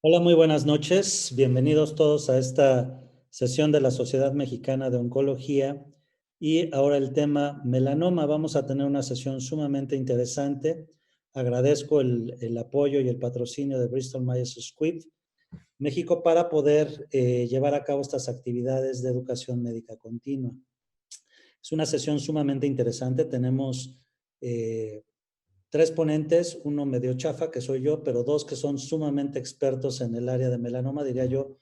Hola, muy buenas noches. Bienvenidos todos a esta sesión de la Sociedad Mexicana de Oncología. Y ahora el tema melanoma. Vamos a tener una sesión sumamente interesante. Agradezco el apoyo y el patrocinio de Bristol Myers Squibb México para poder llevar a cabo estas actividades de educación médica continua. Es una sesión sumamente interesante. Tenemos tres ponentes, uno medio chafa, que soy yo, pero dos que son sumamente expertos en el área de melanoma, diría yo,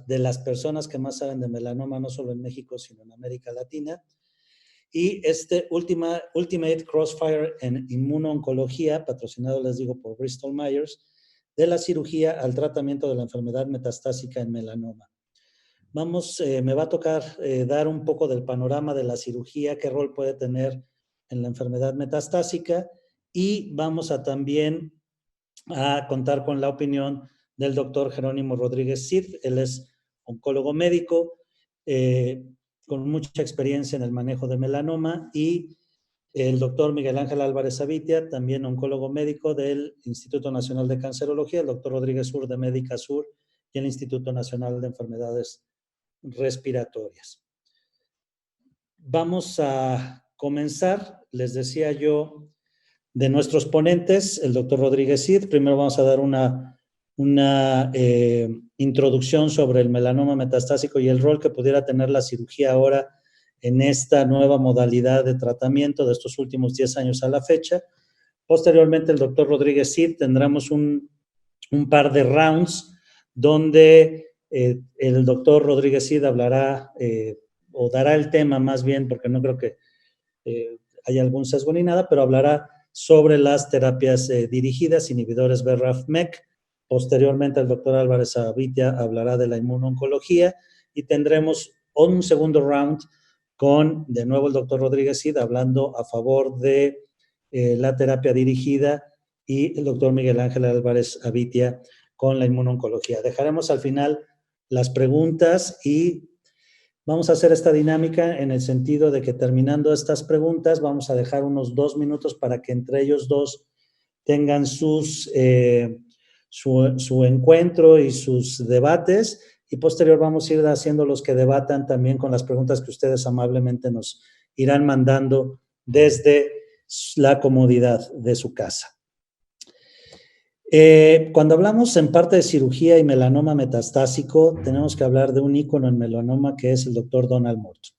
de las personas que más saben de melanoma, no solo en México, sino en América Latina. Y este Ultimate Crossfire en Inmunooncología, patrocinado, les digo, por Bristol Myers, de la cirugía al tratamiento de la enfermedad metastásica en melanoma. Me va a tocar dar un poco del panorama de la cirugía, qué rol puede tener en la enfermedad metastásica, y vamos a también a contar con la opinión del doctor Jerónimo Rodríguez Cid. Él es oncólogo médico con mucha experiencia en el manejo de melanoma, y el doctor Miguel Ángel Álvarez Avitia, también oncólogo médico del Instituto Nacional de Cancerología, el doctor Rodríguez Sur de Médica Sur y el Instituto Nacional de Enfermedades Respiratorias. Vamos a comenzar, les decía yo, de nuestros ponentes, el doctor Rodríguez Cid. Primero vamos a dar una introducción sobre el melanoma metastásico y el rol que pudiera tener la cirugía ahora en esta nueva modalidad de tratamiento de estos últimos 10 años a la fecha. Posteriormente, el doctor Rodríguez Cid tendremos un par de rounds donde el doctor Rodríguez Cid hablará o dará el tema más bien, porque no creo que haya algún sesgo ni nada, pero hablará sobre las terapias dirigidas, inhibidores BRAF/MEK. Posteriormente, el doctor Álvarez Avitia hablará de la inmunoncología y tendremos un segundo round con, de nuevo, el doctor Rodríguez Cid hablando a favor de la terapia dirigida, y el doctor Miguel Ángel Álvarez Avitia con la inmunoncología. Dejaremos al final las preguntas y vamos a hacer esta dinámica en el sentido de que, terminando estas preguntas, vamos a dejar unos 2 minutos para que entre ellos dos tengan su encuentro y sus debates, y posterior vamos a ir haciendo los que debatan también con las preguntas que ustedes amablemente nos irán mandando desde la comodidad de su casa. Cuando hablamos en parte de cirugía y melanoma metastásico, tenemos que hablar de un ícono en melanoma que es el doctor Donald Morton.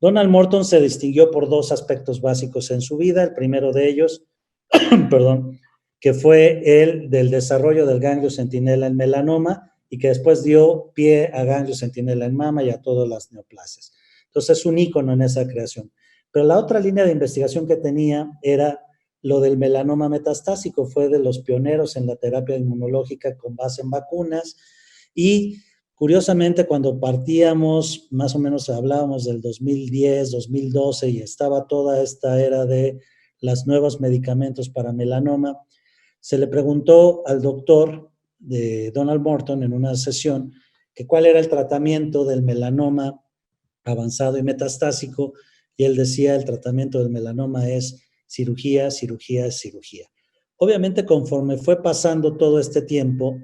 Donald Morton se distinguió por dos aspectos básicos en su vida. El primero de ellos, perdón, que fue el del desarrollo del ganglio centinela en melanoma, y que después dio pie a ganglio centinela en mama y a todas las neoplasias. Entonces es un ícono en esa creación. Pero la otra línea de investigación que tenía era lo del melanoma metastásico. Fue de los pioneros en la terapia inmunológica con base en vacunas, y curiosamente, cuando partíamos, más o menos hablábamos del 2010, 2012, y estaba toda esta era de los nuevos medicamentos para melanoma, se le preguntó al doctor de Donald Morton en una sesión que cuál era el tratamiento del melanoma avanzado y metastásico, y él decía: el tratamiento del melanoma es cirugía, cirugía, cirugía. Obviamente, conforme fue pasando todo este tiempo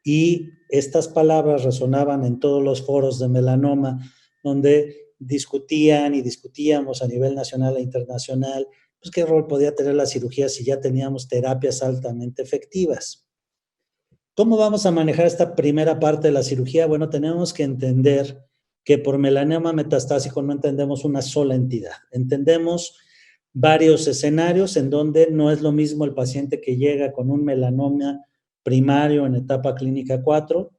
y estas palabras resonaban en todos los foros de melanoma, donde discutían y discutíamos a nivel nacional e internacional, pues qué rol podía tener la cirugía si ya teníamos terapias altamente efectivas. ¿Cómo vamos a manejar esta primera parte de la cirugía? Bueno, tenemos que entender que por melanoma metastásico no entendemos una sola entidad. Entendemos varios escenarios en donde no es lo mismo el paciente que llega con un melanoma primario en etapa clínica 4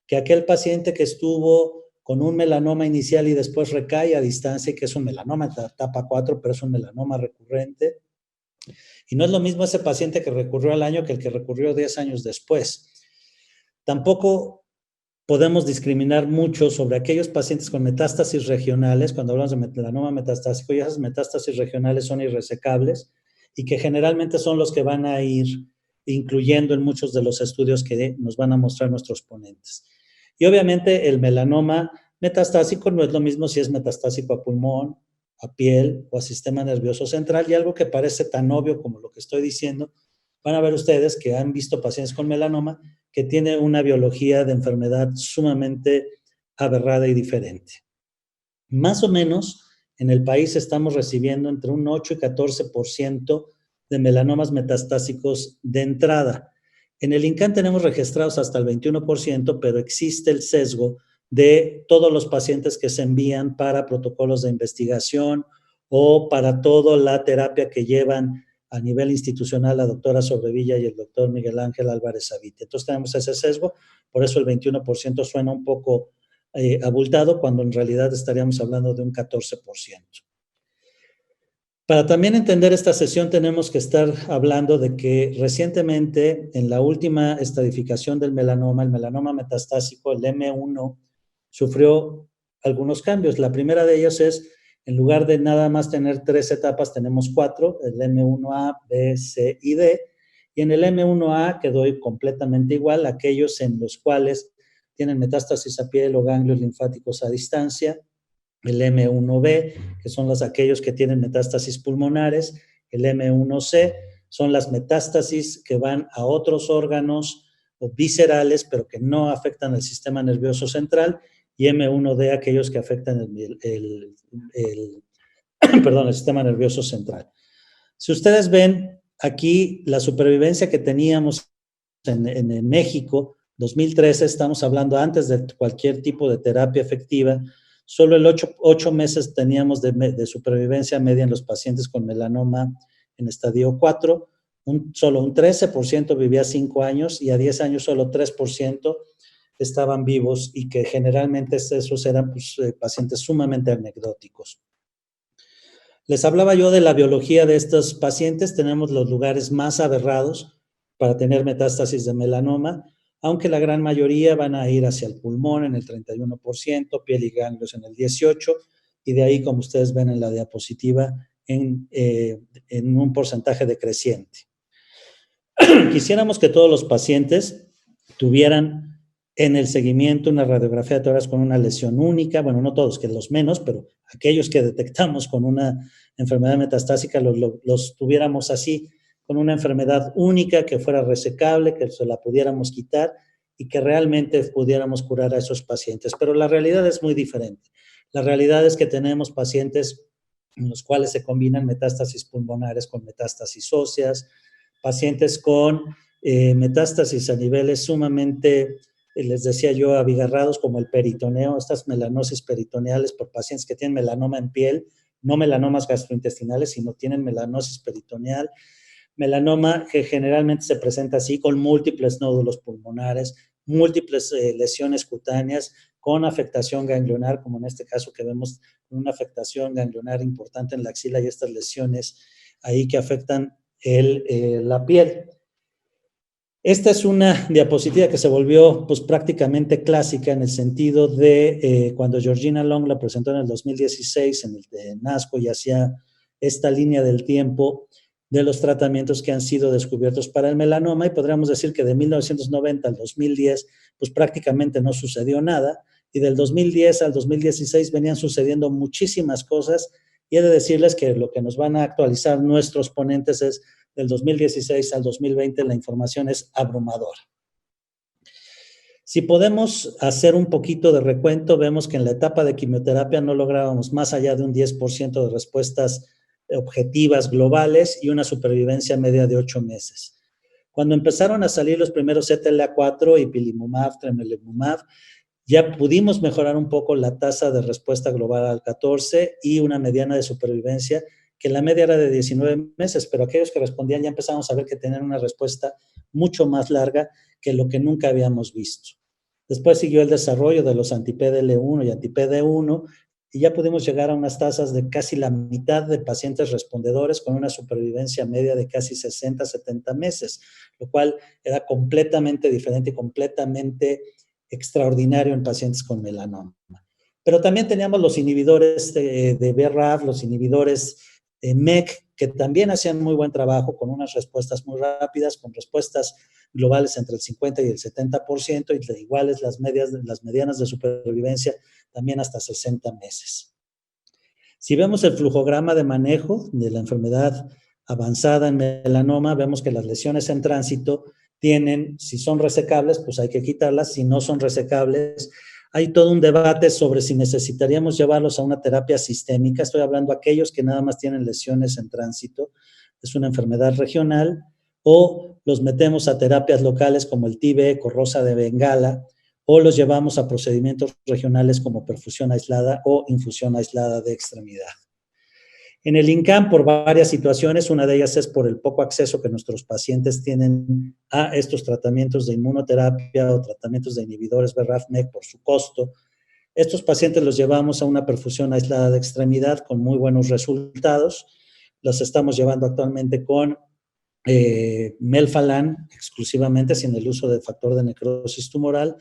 que aquel paciente que estuvo con un melanoma inicial y después recae a distancia, que es un melanoma en etapa 4, pero es un melanoma recurrente. Y no es lo mismo ese paciente que recurrió al año que el que recurrió 10 años después. Tampoco podemos discriminar mucho sobre aquellos pacientes con metástasis regionales. Cuando hablamos de melanoma metastásico, y esas metástasis regionales son irresecables y que generalmente son los que van a ir incluyendo en muchos de los estudios que nos van a mostrar nuestros ponentes. Y obviamente el melanoma metastásico no es lo mismo si es metastásico a pulmón, a piel o a sistema nervioso central. Y algo que parece tan obvio como lo que estoy diciendo, van a ver ustedes que han visto pacientes con melanoma que tiene una biología de enfermedad sumamente aberrada y diferente. Más o menos, en el país estamos recibiendo entre un 8 y 14% de melanomas metastásicos de entrada. En el INCAN tenemos registrados hasta el 21%, pero existe el sesgo de todos los pacientes que se envían para protocolos de investigación o para toda la terapia que llevan a nivel institucional la doctora Sobrevilla y el doctor Miguel Ángel Álvarez Avite. Entonces tenemos ese sesgo, por eso el 21% suena un poco abultado, cuando en realidad estaríamos hablando de un 14%. Para también entender esta sesión tenemos que estar hablando de que recientemente en la última estadificación del melanoma, el melanoma metastásico, el M1, sufrió algunos cambios. La primera de ellos es, en lugar de nada más tener 3 etapas, tenemos 4, el M1A, B, C y D, y en el M1A quedó completamente igual, aquellos en los cuales tienen metástasis a piel o ganglios linfáticos a distancia, el M1B, que son aquellos que tienen metástasis pulmonares, el M1C, son las metástasis que van a otros órganos o viscerales, pero que no afectan al sistema nervioso central, y M1D, aquellos que afectan el sistema nervioso central. Si ustedes ven aquí la supervivencia que teníamos en México, 2013, estamos hablando antes de cualquier tipo de terapia efectiva, solo el 8 meses teníamos de supervivencia media en los pacientes con melanoma en estadio 4, solo un 13% vivía 5 años y a 10 años solo 3% estaban vivos, y que generalmente esos eran pacientes sumamente anecdóticos. Les hablaba yo de la biología de estos pacientes. Tenemos los lugares más aberrados para tener metástasis de melanoma, aunque la gran mayoría van a ir hacia el pulmón en el 31%, piel y ganglios en el 18%, y de ahí, como ustedes ven en la diapositiva, en un porcentaje decreciente. Quisiéramos que todos los pacientes tuvieran en el seguimiento una radiografía de tórax con una lesión única, bueno, no todos, que los menos, pero aquellos que detectamos con una enfermedad metastásica los tuviéramos así, con una enfermedad única que fuera resecable, que se la pudiéramos quitar y que realmente pudiéramos curar a esos pacientes. Pero la realidad es muy diferente. La realidad es que tenemos pacientes en los cuales se combinan metástasis pulmonares con metástasis óseas, pacientes con metástasis a niveles sumamente, les decía yo, abigarrados, como el peritoneo, estas melanosis peritoneales por pacientes que tienen melanoma en piel, no melanomas gastrointestinales, sino tienen melanosis peritoneal, melanoma que generalmente se presenta así, con múltiples nódulos pulmonares, múltiples lesiones cutáneas, con afectación ganglionar, como en este caso que vemos una afectación ganglionar importante en la axila y estas lesiones ahí que afectan la piel. Esta es una diapositiva que se volvió pues prácticamente clásica en el sentido de cuando Georgina Long la presentó en el 2016 en el de NASCO y hacía esta línea del tiempo de los tratamientos que han sido descubiertos para el melanoma, y podríamos decir que de 1990 al 2010 pues prácticamente no sucedió nada, y del 2010 al 2016 venían sucediendo muchísimas cosas, y he de decirles que lo que nos van a actualizar nuestros ponentes es del 2016 al 2020, la información es abrumadora. Si podemos hacer un poquito de recuento, vemos que en la etapa de quimioterapia no lográbamos más allá de un 10% de respuestas objetivas globales y una supervivencia media de 8 meses. Cuando empezaron a salir los primeros CTLA-4, ipilimumab, tremelimumab, ya pudimos mejorar un poco la tasa de respuesta global al 14 y una mediana de supervivencia que la media era de 19 meses, pero aquellos que respondían ya empezamos a ver que tenían una respuesta mucho más larga que lo que nunca habíamos visto. Después siguió el desarrollo de los anti-PDL1 y anti-PD1 y ya pudimos llegar a unas tasas de casi la mitad de pacientes respondedores con una supervivencia media de casi 60, 70 meses, lo cual era completamente diferente y completamente extraordinario en pacientes con melanoma. Pero también teníamos los inhibidores de BRAF, los inhibidores MEK, que también hacían muy buen trabajo con unas respuestas muy rápidas, con respuestas globales entre el 50 y el 70%, y de iguales las medianas de supervivencia también hasta 60 meses. Si vemos el flujograma de manejo de la enfermedad avanzada en melanoma, vemos que las lesiones en tránsito tienen, si son resecables, pues hay que quitarlas, si no son resecables, hay todo un debate sobre si necesitaríamos llevarlos a una terapia sistémica. Estoy hablando de aquellos que nada más tienen lesiones en tránsito, es una enfermedad regional, o los metemos a terapias locales como el TB, rosa de Bengala, o los llevamos a procedimientos regionales como perfusión aislada o infusión aislada de extremidad. En el INCAM, por varias situaciones, una de ellas es por el poco acceso que nuestros pacientes tienen a estos tratamientos de inmunoterapia o tratamientos de inhibidores BRAF/MEK por su costo. Estos pacientes los llevamos a una perfusión aislada de extremidad con muy buenos resultados. Los estamos llevando actualmente con Melphalan exclusivamente, sin el uso de factor de necrosis tumoral,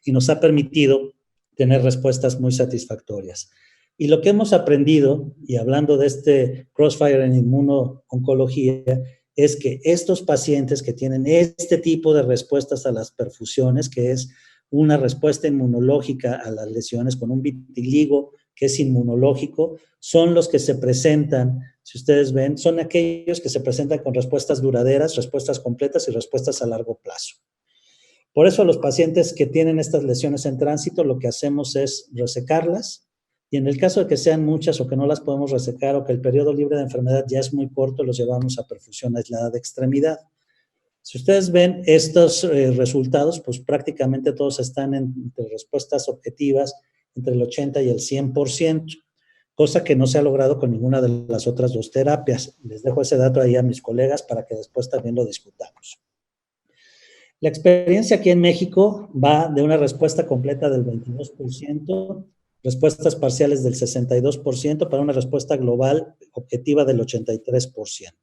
y nos ha permitido tener respuestas muy satisfactorias. Y lo que hemos aprendido, y hablando de este crossfire en inmuno-oncología, es que estos pacientes que tienen este tipo de respuestas a las perfusiones, que es una respuesta inmunológica a las lesiones con un vitiligo que es inmunológico, son los que se presentan, si ustedes ven, son aquellos que se presentan con respuestas duraderas, respuestas completas y respuestas a largo plazo. Por eso a los pacientes que tienen estas lesiones en tránsito, lo que hacemos es resecarlas, y en el caso de que sean muchas o que no las podemos resecar o que el periodo libre de enfermedad ya es muy corto, los llevamos a perfusión aislada de extremidad. Si ustedes ven estos resultados, pues prácticamente todos están entre respuestas objetivas entre el 80 y el 100%, cosa que no se ha logrado con ninguna de las otras dos terapias. Les dejo ese dato ahí a mis colegas para que después también lo discutamos. La experiencia aquí en México va de una respuesta completa del 22%, respuestas parciales del 62%, para una respuesta global objetiva del 83%,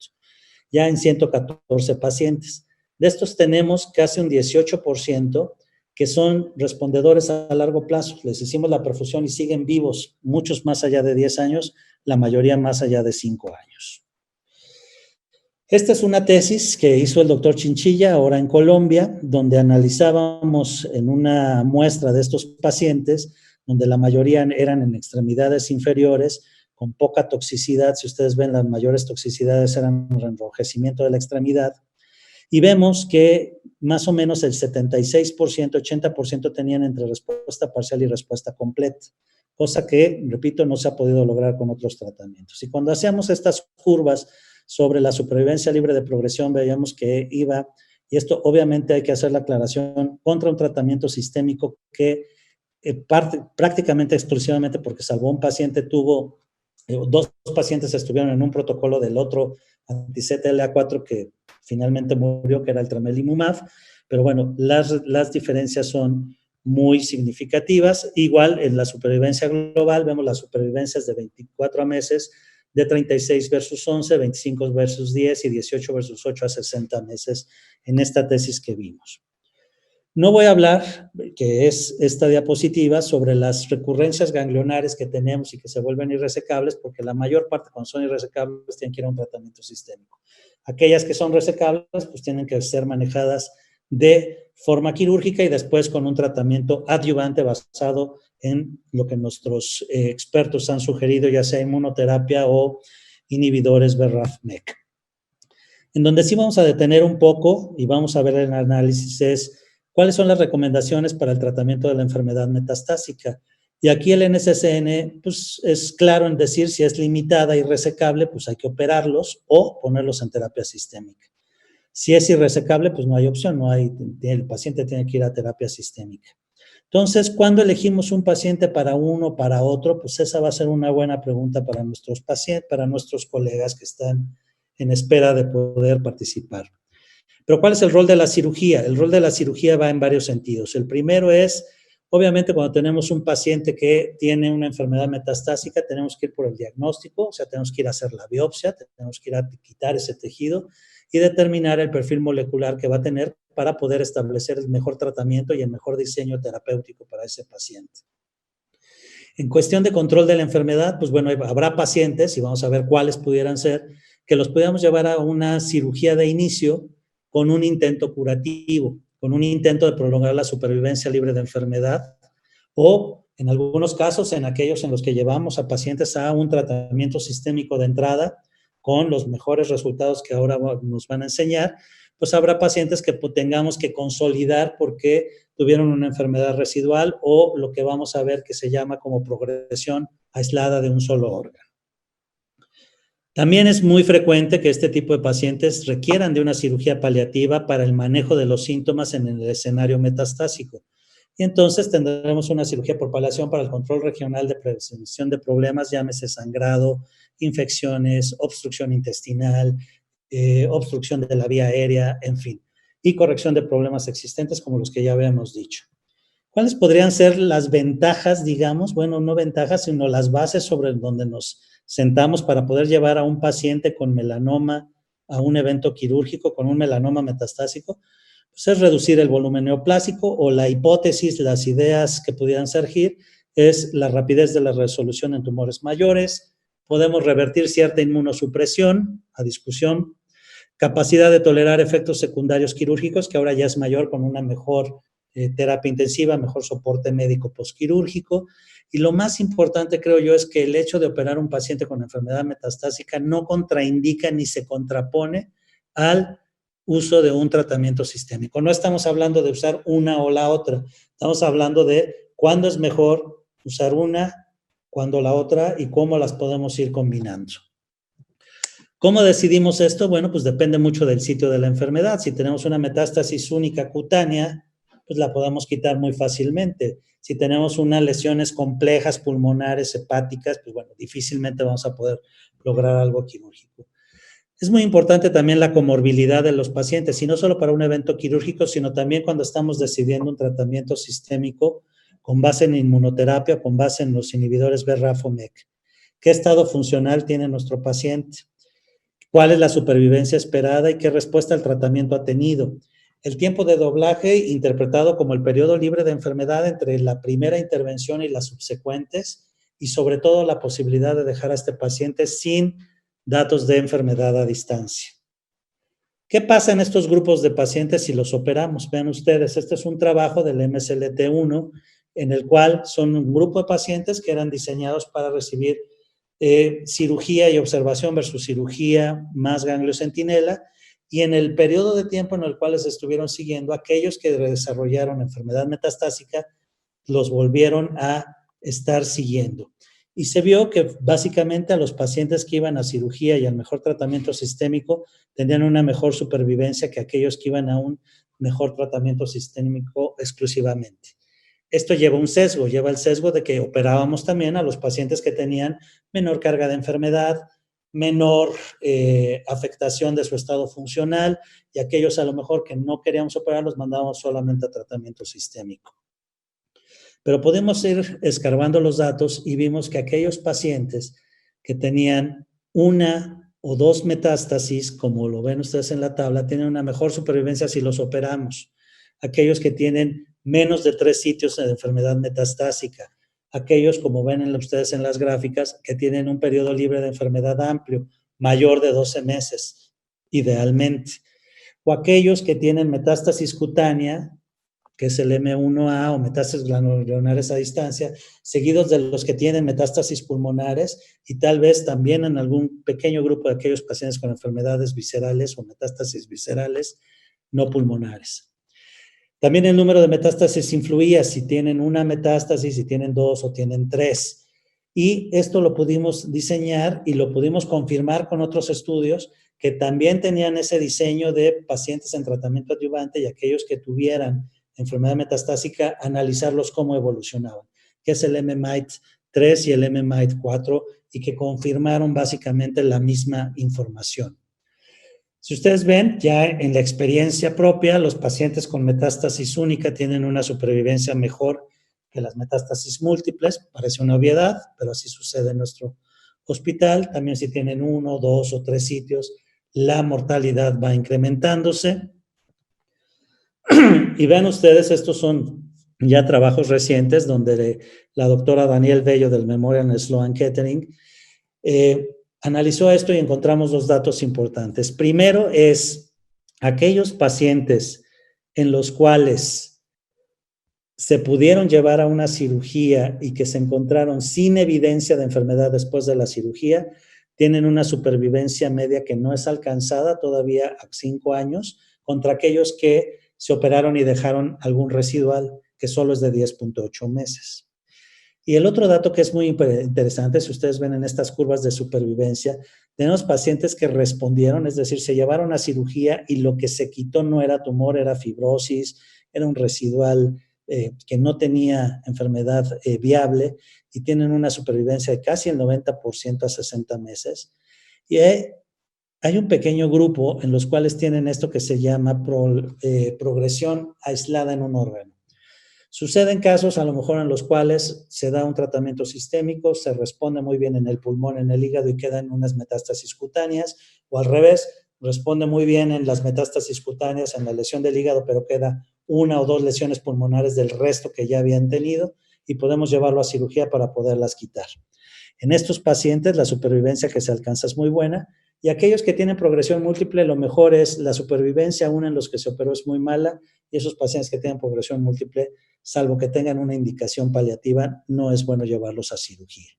ya en 114 pacientes. De estos tenemos casi un 18% que son respondedores a largo plazo. Les hicimos la perfusión y siguen vivos, muchos más allá de 10 años, la mayoría más allá de 5 años. Esta es una tesis que hizo el doctor Chinchilla ahora en Colombia, donde analizábamos en una muestra de estos pacientes, donde la mayoría eran en extremidades inferiores, con poca toxicidad. Si ustedes ven, las mayores toxicidades eran el enrojecimiento de la extremidad. Y vemos que más o menos el 76%, 80% tenían entre respuesta parcial y respuesta completa, cosa que, repito, no se ha podido lograr con otros tratamientos. Y cuando hacíamos estas curvas sobre la supervivencia libre de progresión, veíamos que iba, y esto obviamente hay que hacer la aclaración, contra un tratamiento sistémico que prácticamente exclusivamente porque salvo un paciente tuvo, dos pacientes estuvieron en un protocolo del otro anti-CTLA4 que finalmente murió, que era el tremelimumab, pero bueno, las diferencias son muy significativas. Igual en la supervivencia global vemos las supervivencias de 24 meses, de 36 versus 11, 25 versus 10 y 18 versus 8 a 60 meses en esta tesis que vimos. No voy a hablar, que es esta diapositiva, sobre las recurrencias ganglionares que tenemos y que se vuelven irresecables, porque la mayor parte cuando son irresecables tienen que ir a un tratamiento sistémico. Aquellas que son resecables, pues tienen que ser manejadas de forma quirúrgica y después con un tratamiento adyuvante basado en lo que nuestros expertos han sugerido, ya sea inmunoterapia o inhibidores BRAF/MEK. En donde sí vamos a detener un poco y vamos a ver el análisis es cuáles son las recomendaciones para el tratamiento de la enfermedad metastásica. Y aquí el NCCN pues, es claro en decir si es limitada y resecable, pues hay que operarlos o ponerlos en terapia sistémica. Si es irresecable, pues no hay opción, el paciente tiene que ir a terapia sistémica. Entonces, ¿cuándo elegimos un paciente para uno o para otro? Pues esa va a ser una buena pregunta para nuestros pacientes, para nuestros colegas que están en espera de poder participar. Pero ¿cuál es el rol de la cirugía? El rol de la cirugía va en varios sentidos. El primero es, obviamente, cuando tenemos un paciente que tiene una enfermedad metastásica, tenemos que ir por el diagnóstico, o sea, tenemos que ir a hacer la biopsia, tenemos que ir a quitar ese tejido y determinar el perfil molecular que va a tener para poder establecer el mejor tratamiento y el mejor diseño terapéutico para ese paciente. En cuestión de control de la enfermedad, pues bueno, habrá pacientes, y vamos a ver cuáles pudieran ser, que los podamos llevar a una cirugía de inicio con un intento curativo, con un intento de prolongar la supervivencia libre de enfermedad, o en algunos casos, en aquellos en los que llevamos a pacientes a un tratamiento sistémico de entrada, con los mejores resultados que ahora nos van a enseñar, pues habrá pacientes que tengamos que consolidar porque tuvieron una enfermedad residual o lo que vamos a ver que se llama como progresión aislada de un solo órgano. También es muy frecuente que este tipo de pacientes requieran de una cirugía paliativa para el manejo de los síntomas en el escenario metastásico. Y entonces tendremos una cirugía por paliación para el control regional de prevención de problemas, llámese sangrado, infecciones, obstrucción intestinal, obstrucción de la vía aérea, en fin, y corrección de problemas existentes como los que ya habíamos dicho. ¿Cuáles podrían ser las ventajas, digamos? Bueno, no ventajas, sino las bases sobre donde nos sentamos para poder llevar a un paciente con melanoma a un evento quirúrgico, con un melanoma metastásico? Pues es reducir el volumen neoplásico, o la hipótesis, las ideas que pudieran surgir, es la rapidez de la resolución en tumores mayores, podemos revertir cierta inmunosupresión, a discusión, capacidad de tolerar efectos secundarios quirúrgicos, que ahora ya es mayor con una mejor terapia intensiva, mejor soporte médico postquirúrgico. Y lo más importante, creo yo, es que el hecho de operar un paciente con enfermedad metastásica no contraindica ni se contrapone al uso de un tratamiento sistémico. No estamos hablando de usar una o la otra, estamos hablando de cuándo es mejor usar una, cuándo la otra y cómo las podemos ir combinando. ¿Cómo decidimos esto? Bueno, pues depende mucho del sitio de la enfermedad. Si tenemos una metástasis única cutánea, pues la podemos quitar muy fácilmente. Si tenemos unas lesiones complejas pulmonares, hepáticas, pues bueno, difícilmente vamos a poder lograr algo quirúrgico. Es muy importante también la comorbilidad de los pacientes, y no solo para un evento quirúrgico, sino también cuando estamos decidiendo un tratamiento sistémico con base en inmunoterapia, con base en los inhibidores BRAF o MEK. ¿Qué estado funcional tiene nuestro paciente? ¿Cuál es la supervivencia esperada y qué respuesta al tratamiento ha tenido? El tiempo de doblaje, interpretado como el periodo libre de enfermedad entre la primera intervención y las subsecuentes, y sobre todo la posibilidad de dejar a este paciente sin datos de enfermedad a distancia. ¿Qué pasa en estos grupos de pacientes si los operamos? Vean ustedes, este es un trabajo del MSLT1 en el cual son un grupo de pacientes que eran diseñados para recibir cirugía y observación versus cirugía más ganglio centinela, y en el periodo de tiempo en el cual se estuvieron siguiendo, aquellos que desarrollaron enfermedad metastásica los volvieron a estar siguiendo. Y se vio que básicamente a los pacientes que iban a cirugía y al mejor tratamiento sistémico tenían una mejor supervivencia que aquellos que iban a un mejor tratamiento sistémico exclusivamente. Esto lleva un sesgo, lleva el sesgo de que operábamos también a los pacientes que tenían menor carga de enfermedad, menor afectación de su estado funcional, y aquellos a lo mejor que no queríamos operar los mandábamos solamente a tratamiento sistémico. Pero podemos ir escarbando los datos y vimos que aquellos pacientes que tenían una o dos metástasis, como lo ven ustedes en la tabla, tienen una mejor supervivencia si los operamos. Aquellos que tienen menos de 3 sitios de enfermedad metastásica. Aquellos, como ven ustedes en las gráficas, que tienen un periodo libre de enfermedad amplio, mayor de 12 meses, idealmente. O aquellos que tienen metástasis cutánea, que es el M1A o metástasis granulionares a distancia, seguidos de los que tienen metástasis pulmonares y tal vez también en algún pequeño grupo de aquellos pacientes con enfermedades viscerales o metástasis viscerales no pulmonares. También el número de metástasis influía, si tienen una metástasis, si tienen 2 o tienen 3. Y esto lo pudimos diseñar y lo pudimos confirmar con otros estudios que también tenían ese diseño de pacientes en tratamiento adyuvante y aquellos que tuvieran enfermedad metastásica, analizarlos cómo evolucionaban, que es el MMITE-3 y el MMITE-4, y que confirmaron básicamente la misma información. Si ustedes ven, ya en la experiencia propia, los pacientes con metástasis única tienen una supervivencia mejor que las metástasis múltiples. Parece una obviedad, pero así sucede en nuestro hospital. También si tienen 1, 2 o 3 sitios, la mortalidad va incrementándose. Y vean ustedes, estos son ya trabajos recientes donde la doctora Danielle Bello del Memorial Sloan Kettering analizó esto y encontramos 2 datos importantes. Primero es aquellos pacientes en los cuales se pudieron llevar a una cirugía y que se encontraron sin evidencia de enfermedad después de la cirugía, tienen una supervivencia media que no es alcanzada todavía a 5 años, contra aquellos que se operaron y dejaron algún residual, que solo es de 10.8 meses. Y el otro dato que es muy interesante, si ustedes ven en estas curvas de supervivencia, tenemos pacientes que respondieron, es decir, se llevaron a cirugía y lo que se quitó no era tumor, era fibrosis, era un residual que no tenía enfermedad viable y tienen una supervivencia de casi el 90% a 60 meses. Y hay un pequeño grupo en los cuales tienen esto que se llama progresión aislada en un órgano. Suceden casos a lo mejor en los cuales se da un tratamiento sistémico, se responde muy bien en el pulmón, en el hígado y quedan unas metástasis cutáneas, o al revés, responde muy bien en las metástasis cutáneas, en la lesión del hígado, pero queda una o dos lesiones pulmonares del resto que ya habían tenido y podemos llevarlo a cirugía para poderlas quitar. En estos pacientes la supervivencia que se alcanza es muy buena y aquellos que tienen progresión múltiple, lo mejor es la supervivencia, aún en los que se operó es muy mala, y esos pacientes que tienen progresión múltiple, salvo que tengan una indicación paliativa, no es bueno llevarlos a cirugía.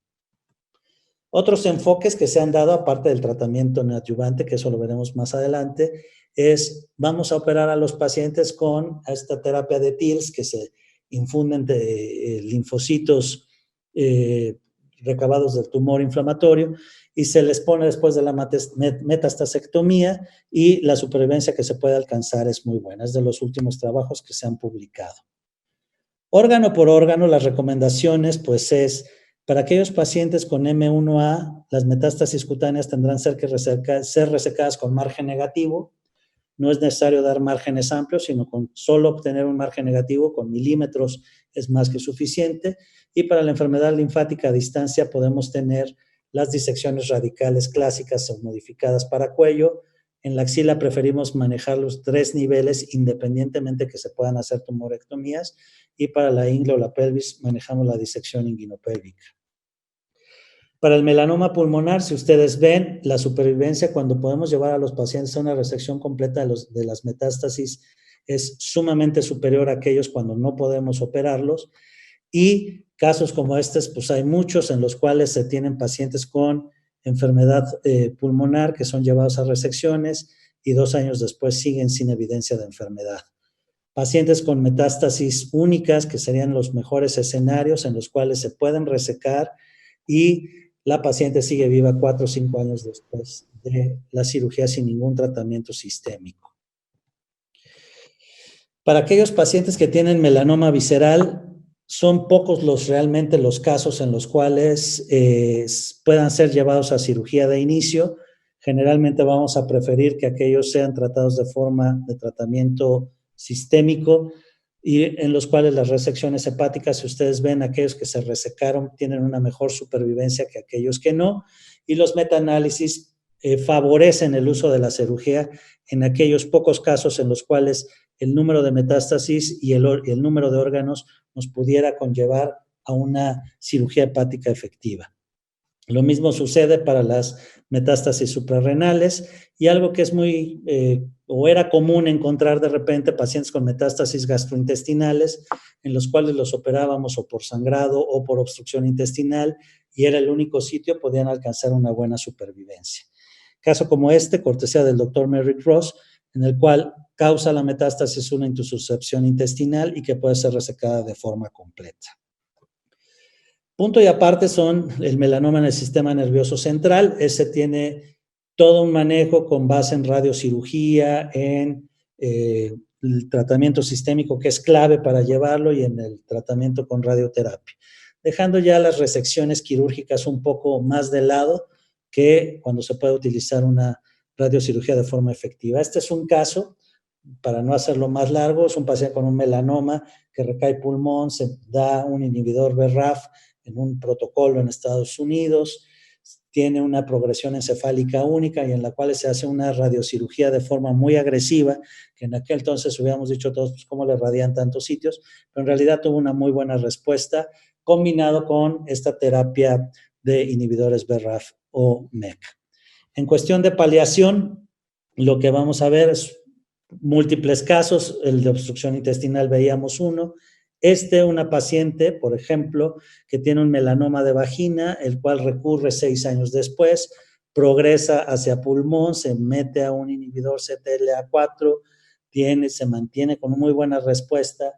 Otros enfoques que se han dado, aparte del tratamiento neoadyuvante, que eso lo veremos más adelante, es vamos a operar a los pacientes con esta terapia de TILS, que se infunden linfocitos recabados del tumor inflamatorio, y se les pone después de la metastasectomía y la supervivencia que se puede alcanzar es muy buena. Es de los últimos trabajos que se han publicado. Órgano por órgano, las recomendaciones pues es para aquellos pacientes con M1A, las metástasis cutáneas tendrán que ser resecadas con margen negativo. No es necesario dar márgenes amplios, sino con solo obtener un margen negativo con milímetros es más que suficiente. Y para la enfermedad linfática a distancia podemos tener las disecciones radicales clásicas o modificadas para cuello. En la axila preferimos manejar los 3 niveles independientemente que se puedan hacer tumorectomías. Y para la ingle o la pelvis manejamos la disección inguinopélvica. Para el melanoma pulmonar, si ustedes ven, la supervivencia cuando podemos llevar a los pacientes a una resección completa de las metástasis es sumamente superior a aquellos cuando no podemos operarlos. Y casos como estos, pues hay muchos en los cuales se tienen pacientes con enfermedad pulmonar que son llevados a resecciones y 2 años después siguen sin evidencia de enfermedad. Pacientes con metástasis únicas, que serían los mejores escenarios en los cuales se pueden resecar y la paciente sigue viva 4 o 5 años después de la cirugía sin ningún tratamiento sistémico. Para aquellos pacientes que tienen melanoma visceral, son pocos realmente los casos en los cuales puedan ser llevados a cirugía de inicio. Generalmente vamos a preferir que aquellos sean tratados de forma de tratamiento sistémico y en los cuales las resecciones hepáticas, si ustedes ven, aquellos que se resecaron tienen una mejor supervivencia que aquellos que no, y los metaanálisis favorecen el uso de la cirugía en aquellos pocos casos en los cuales el número de metástasis y el número de órganos nos pudiera conllevar a una cirugía hepática efectiva. Lo mismo sucede para las metástasis suprarrenales y algo que es muy, o era común encontrar de repente pacientes con metástasis gastrointestinales en los cuales los operábamos o por sangrado o por obstrucción intestinal y era el único sitio, podían alcanzar una buena supervivencia. Caso como este, cortesía del doctor Merrick Ross, en el cual causa la metástasis una intususcepción intestinal y que puede ser resecada de forma completa. Punto y aparte son el melanoma en el sistema nervioso central. Ese tiene todo un manejo con base en radiocirugía, en el tratamiento sistémico que es clave para llevarlo y en el tratamiento con radioterapia. Dejando ya las resecciones quirúrgicas un poco más de lado que cuando se puede utilizar una radiocirugía de forma efectiva. Este es un caso, para no hacerlo más largo, es un paciente con un melanoma que recae pulmón, se da un inhibidor BRAF en un protocolo en Estados Unidos, tiene una progresión encefálica única y en la cual se hace una radiocirugía de forma muy agresiva, que en aquel entonces hubiéramos dicho todos, pues, ¿cómo le radian tantos sitios? Pero en realidad tuvo una muy buena respuesta, combinado con esta terapia de inhibidores BRAF o MEK. En cuestión de paliación, lo que vamos a ver es múltiples casos. El de obstrucción intestinal veíamos uno. Una paciente, por ejemplo, que tiene un melanoma de vagina, el cual recurre 6 años después, progresa hacia pulmón, se mete a un inhibidor CTLA4, se mantiene con muy buena respuesta,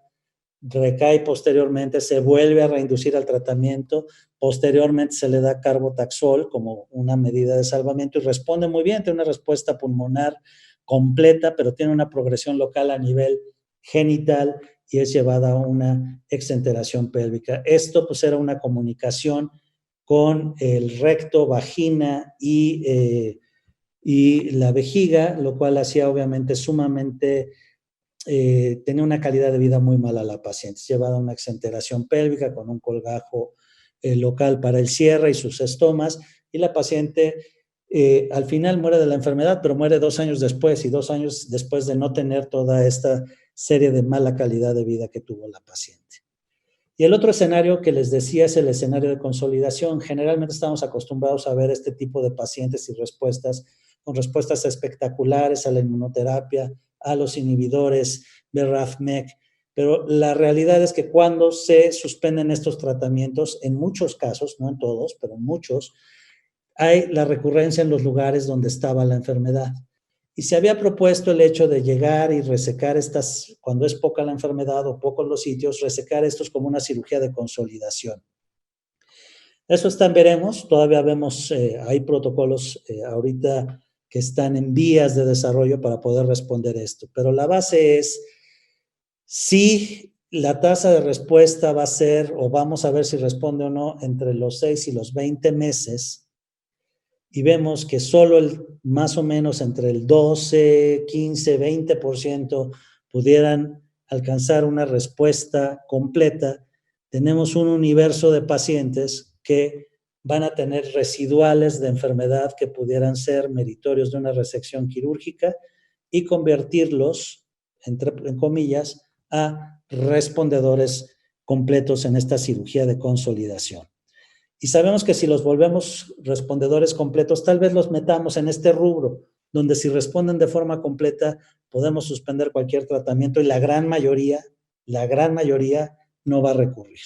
recae posteriormente, se vuelve a reinducir al tratamiento, posteriormente se le da carbotaxol como una medida de salvamento y responde muy bien, tiene una respuesta pulmonar completa, pero tiene una progresión local a nivel genital y es llevada a una exenteración pélvica. Esto pues era una comunicación con el recto, vagina y la vejiga, lo cual hacía obviamente sumamente tenía una calidad de vida muy mala la paciente. Llevada a una exenteración pélvica con un colgajo local para el cierre y sus estomas, y la paciente al final muere de la enfermedad, pero muere 2 años después, y 2 años después de no tener toda esta serie de mala calidad de vida que tuvo la paciente. Y el otro escenario que les decía es el escenario de consolidación. Generalmente estamos acostumbrados a ver este tipo de pacientes y respuestas, con respuestas espectaculares a la inmunoterapia, a los inhibidores BRAF/MEK, pero la realidad es que cuando se suspenden estos tratamientos, en muchos casos, no en todos, pero en muchos, hay la recurrencia en los lugares donde estaba la enfermedad. Y se había propuesto el hecho de llegar y resecar estas, cuando es poca la enfermedad o pocos los sitios, resecar estos como una cirugía de consolidación. Eso está en veremos, todavía vemos, hay protocolos ahorita que están en vías de desarrollo para poder responder esto. Pero la base es, si la tasa de respuesta va a ser, o vamos a ver si responde o no, entre los 6 y los 20 meses, y vemos que solo más o menos entre el 12, 15, 20% pudieran alcanzar una respuesta completa, tenemos un universo de pacientes que van a tener residuales de enfermedad que pudieran ser meritorios de una resección quirúrgica y convertirlos, en comillas, a respondedores completos en esta cirugía de consolidación. Y sabemos que si los volvemos respondedores completos, tal vez los metamos en este rubro, donde si responden de forma completa, podemos suspender cualquier tratamiento y la gran mayoría no va a recurrir.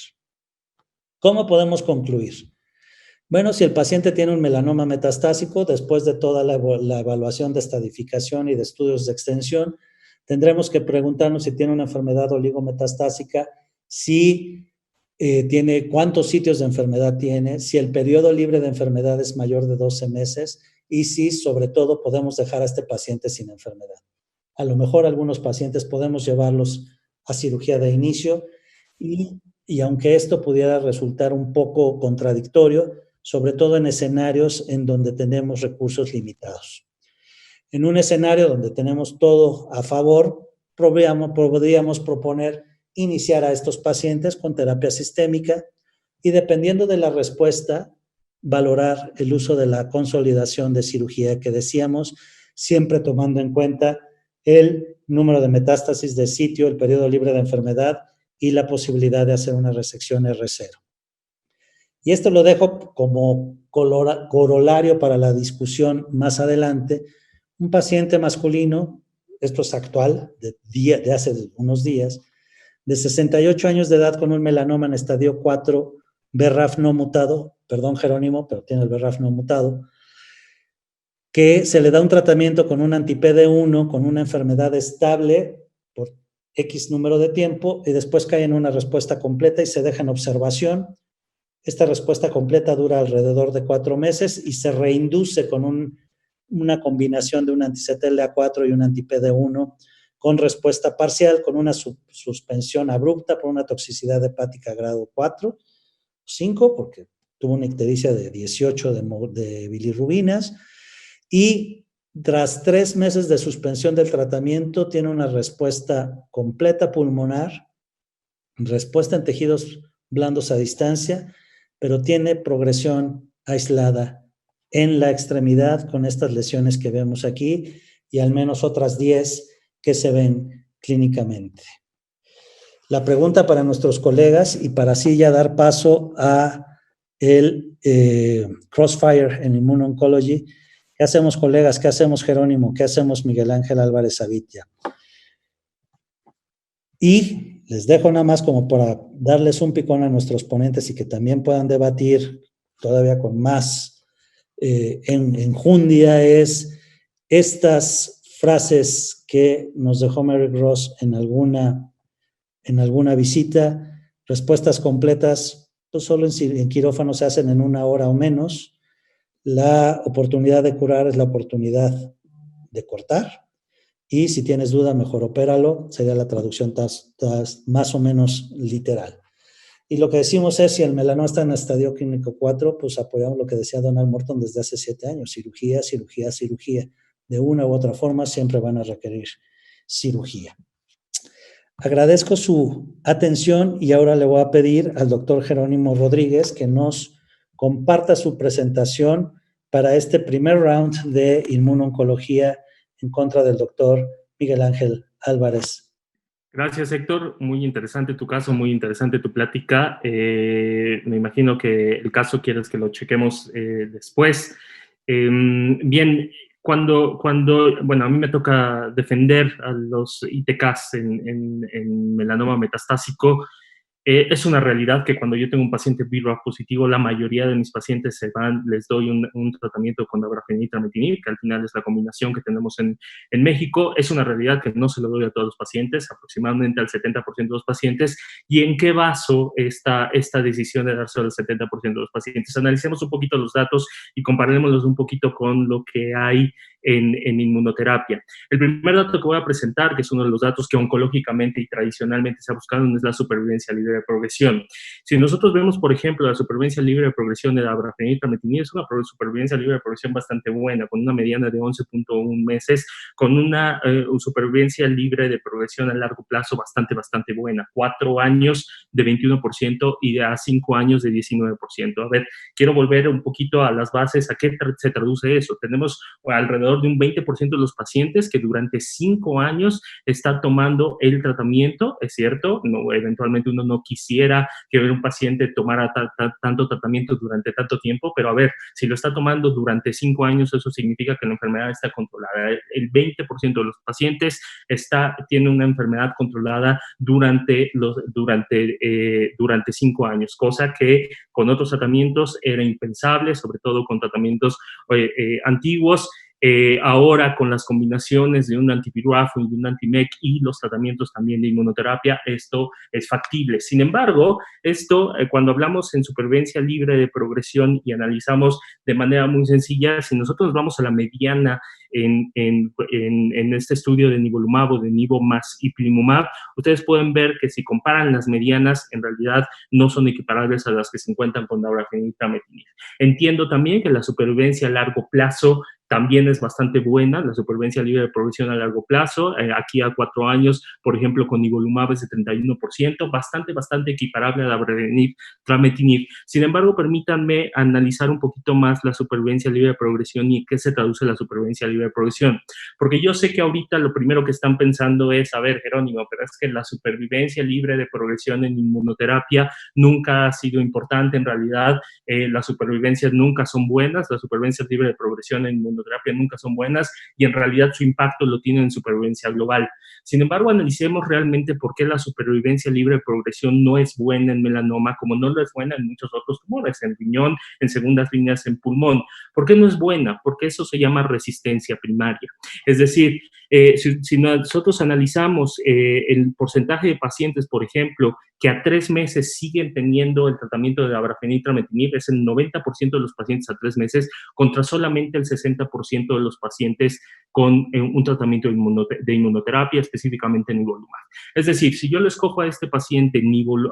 ¿Cómo podemos concluir? Bueno, si el paciente tiene un melanoma metastásico, después de toda la evaluación de estadificación y de estudios de extensión, tendremos que preguntarnos si tiene una enfermedad oligometastásica, si tiene cuántos sitios de enfermedad tiene, si el periodo libre de enfermedad es mayor de 12 meses y si, sobre todo, podemos dejar a este paciente sin enfermedad. A lo mejor algunos pacientes podemos llevarlos a cirugía de inicio y aunque esto pudiera resultar un poco contradictorio, sobre todo en escenarios en donde tenemos recursos limitados. En un escenario donde tenemos todo a favor, podríamos proponer iniciar a estos pacientes con terapia sistémica y dependiendo de la respuesta, valorar el uso de la consolidación de cirugía que decíamos, siempre tomando en cuenta el número de metástasis de sitio, el periodo libre de enfermedad y la posibilidad de hacer una resección R0. Y esto lo dejo como corolario para la discusión más adelante. Un paciente masculino, esto es actual, de hace unos días, de 68 años de edad con un melanoma en estadio 4, BRAF no mutado, perdón Jerónimo, pero tiene el BRAF no mutado, que se le da un tratamiento con un anti-PD1, con una enfermedad estable por X número de tiempo y después cae en una respuesta completa y se deja en observación. Esta respuesta completa dura alrededor de 4 meses y se reinduce con una combinación de un anti-CTLA4 y un anti-PD1 con respuesta parcial, con una suspensión abrupta por una toxicidad hepática grado 4, 5, porque tuvo una ictericia de 18 de bilirrubinas, y tras 3 meses de suspensión del tratamiento tiene una respuesta completa pulmonar, respuesta en tejidos blandos a distancia, pero tiene progresión aislada en la extremidad con estas lesiones que vemos aquí y al menos otras 10 que se ven clínicamente. La pregunta para nuestros colegas y para así ya dar paso a el Crossfire en Immuno-Oncology. ¿Qué hacemos, colegas? ¿Qué hacemos, Jerónimo? ¿Qué hacemos, Miguel Ángel Álvarez Avitia? Y les dejo nada más como para darles un picón a nuestros ponentes y que también puedan debatir todavía con más enjundia, es estas frases que nos dejó Mary Ross en alguna visita. Respuestas completas, pues solo en quirófano se hacen en 1 hora o menos. La oportunidad de curar es la oportunidad de cortar. Y si tienes duda, mejor opéralo. Sería la traducción más o menos literal. Y lo que decimos es, si el melanoma está en estadio clínico 4, pues apoyamos lo que decía Donald Morton desde hace 7 años. Cirugía, cirugía, cirugía. De una u otra forma siempre van a requerir cirugía. Agradezco su atención y ahora le voy a pedir al doctor Jerónimo Rodríguez que nos comparta su presentación para este primer round de inmunoncología en contra del doctor Miguel Ángel Álvarez. Gracias, Héctor. Muy interesante tu caso, muy interesante tu plática. Me imagino que el caso quieres que lo chequemos después. Bien, bueno, a mí me toca defender a los ITKs en melanoma metastásico. Es una realidad que cuando yo tengo un paciente BRAF positivo, la mayoría de mis pacientes les doy un tratamiento con dabrafenib-trametinib, que al final es la combinación que tenemos en México. Es una realidad que no se lo doy a todos los pacientes, aproximadamente al 70% de los pacientes. ¿Y en qué baso esta decisión de dárselo al 70% de los pacientes? Analicemos un poquito los datos y comparémoslos un poquito con lo que hay en inmunoterapia. El primer dato que voy a presentar, que es uno de los datos que oncológicamente y tradicionalmente se ha buscado, es la supervivencia libre de progresión. Si nosotros vemos, por ejemplo, la supervivencia libre de progresión de dabrafenib-trametinib, es una supervivencia libre de progresión bastante buena, con una mediana de 11.1 meses, con una supervivencia libre de progresión a largo plazo bastante buena, 4 años de 21% y a 5 años de 19%. A ver, quiero volver un poquito a las bases. ¿A qué se traduce eso? Tenemos alrededor de un 20% de los pacientes que durante 5 años está tomando el tratamiento, es cierto, no, eventualmente uno no quisiera que un paciente tomara tanto tratamiento durante tanto tiempo, pero a ver, si lo está tomando durante 5 años, eso significa que la enfermedad está controlada. El 20% de los pacientes tiene una enfermedad controlada durante 5 años, cosa que con otros tratamientos era impensable, sobre todo con tratamientos antiguos. Ahora con las combinaciones de un anti-BRAF y de un anti-MEK y los tratamientos también de inmunoterapia, esto es factible. Sin embargo, cuando hablamos en supervivencia libre de progresión y analizamos de manera muy sencilla, si nosotros vamos a la mediana en este estudio de nivolumab o de nivo más ipilimumab, ustedes pueden ver que si comparan las medianas, en realidad no son equiparables a las que se encuentran con dabrafenib-trametinib. Entiendo también que la supervivencia a largo plazo también es bastante buena, la supervivencia libre de progresión a largo plazo. Aquí a 4 años, por ejemplo, con nivolumab es de 31%, bastante equiparable a dabrafenib-trametinib. Sin embargo, permítanme analizar un poquito más la supervivencia libre de progresión y en qué se traduce la supervivencia libre de progresión. Porque yo sé que ahorita lo primero que están pensando es, a ver, Jerónimo, pero es que la supervivencia libre de progresión en inmunoterapia nunca ha sido importante. En realidad, las supervivencias nunca son buenas, la supervivencia libre de progresión en inmunoterapia nunca son buenas y en realidad su impacto lo tiene en supervivencia global. Sin embargo, analicemos realmente por qué la supervivencia libre de progresión no es buena en melanoma, como no lo es buena en muchos otros tumores, en riñón, en segundas líneas, en pulmón. ¿Por qué no es buena? Porque eso se llama resistencia primaria. Es decir, si nosotros analizamos el porcentaje de pacientes, por ejemplo, que a 3 meses siguen teniendo el tratamiento de dabrafenib-trametinib, es el 90% de los pacientes a 3 meses, contra solamente el 60% de los pacientes con un tratamiento de inmunoterapia, específicamente nivolumab. Es decir, si yo le escojo a este paciente,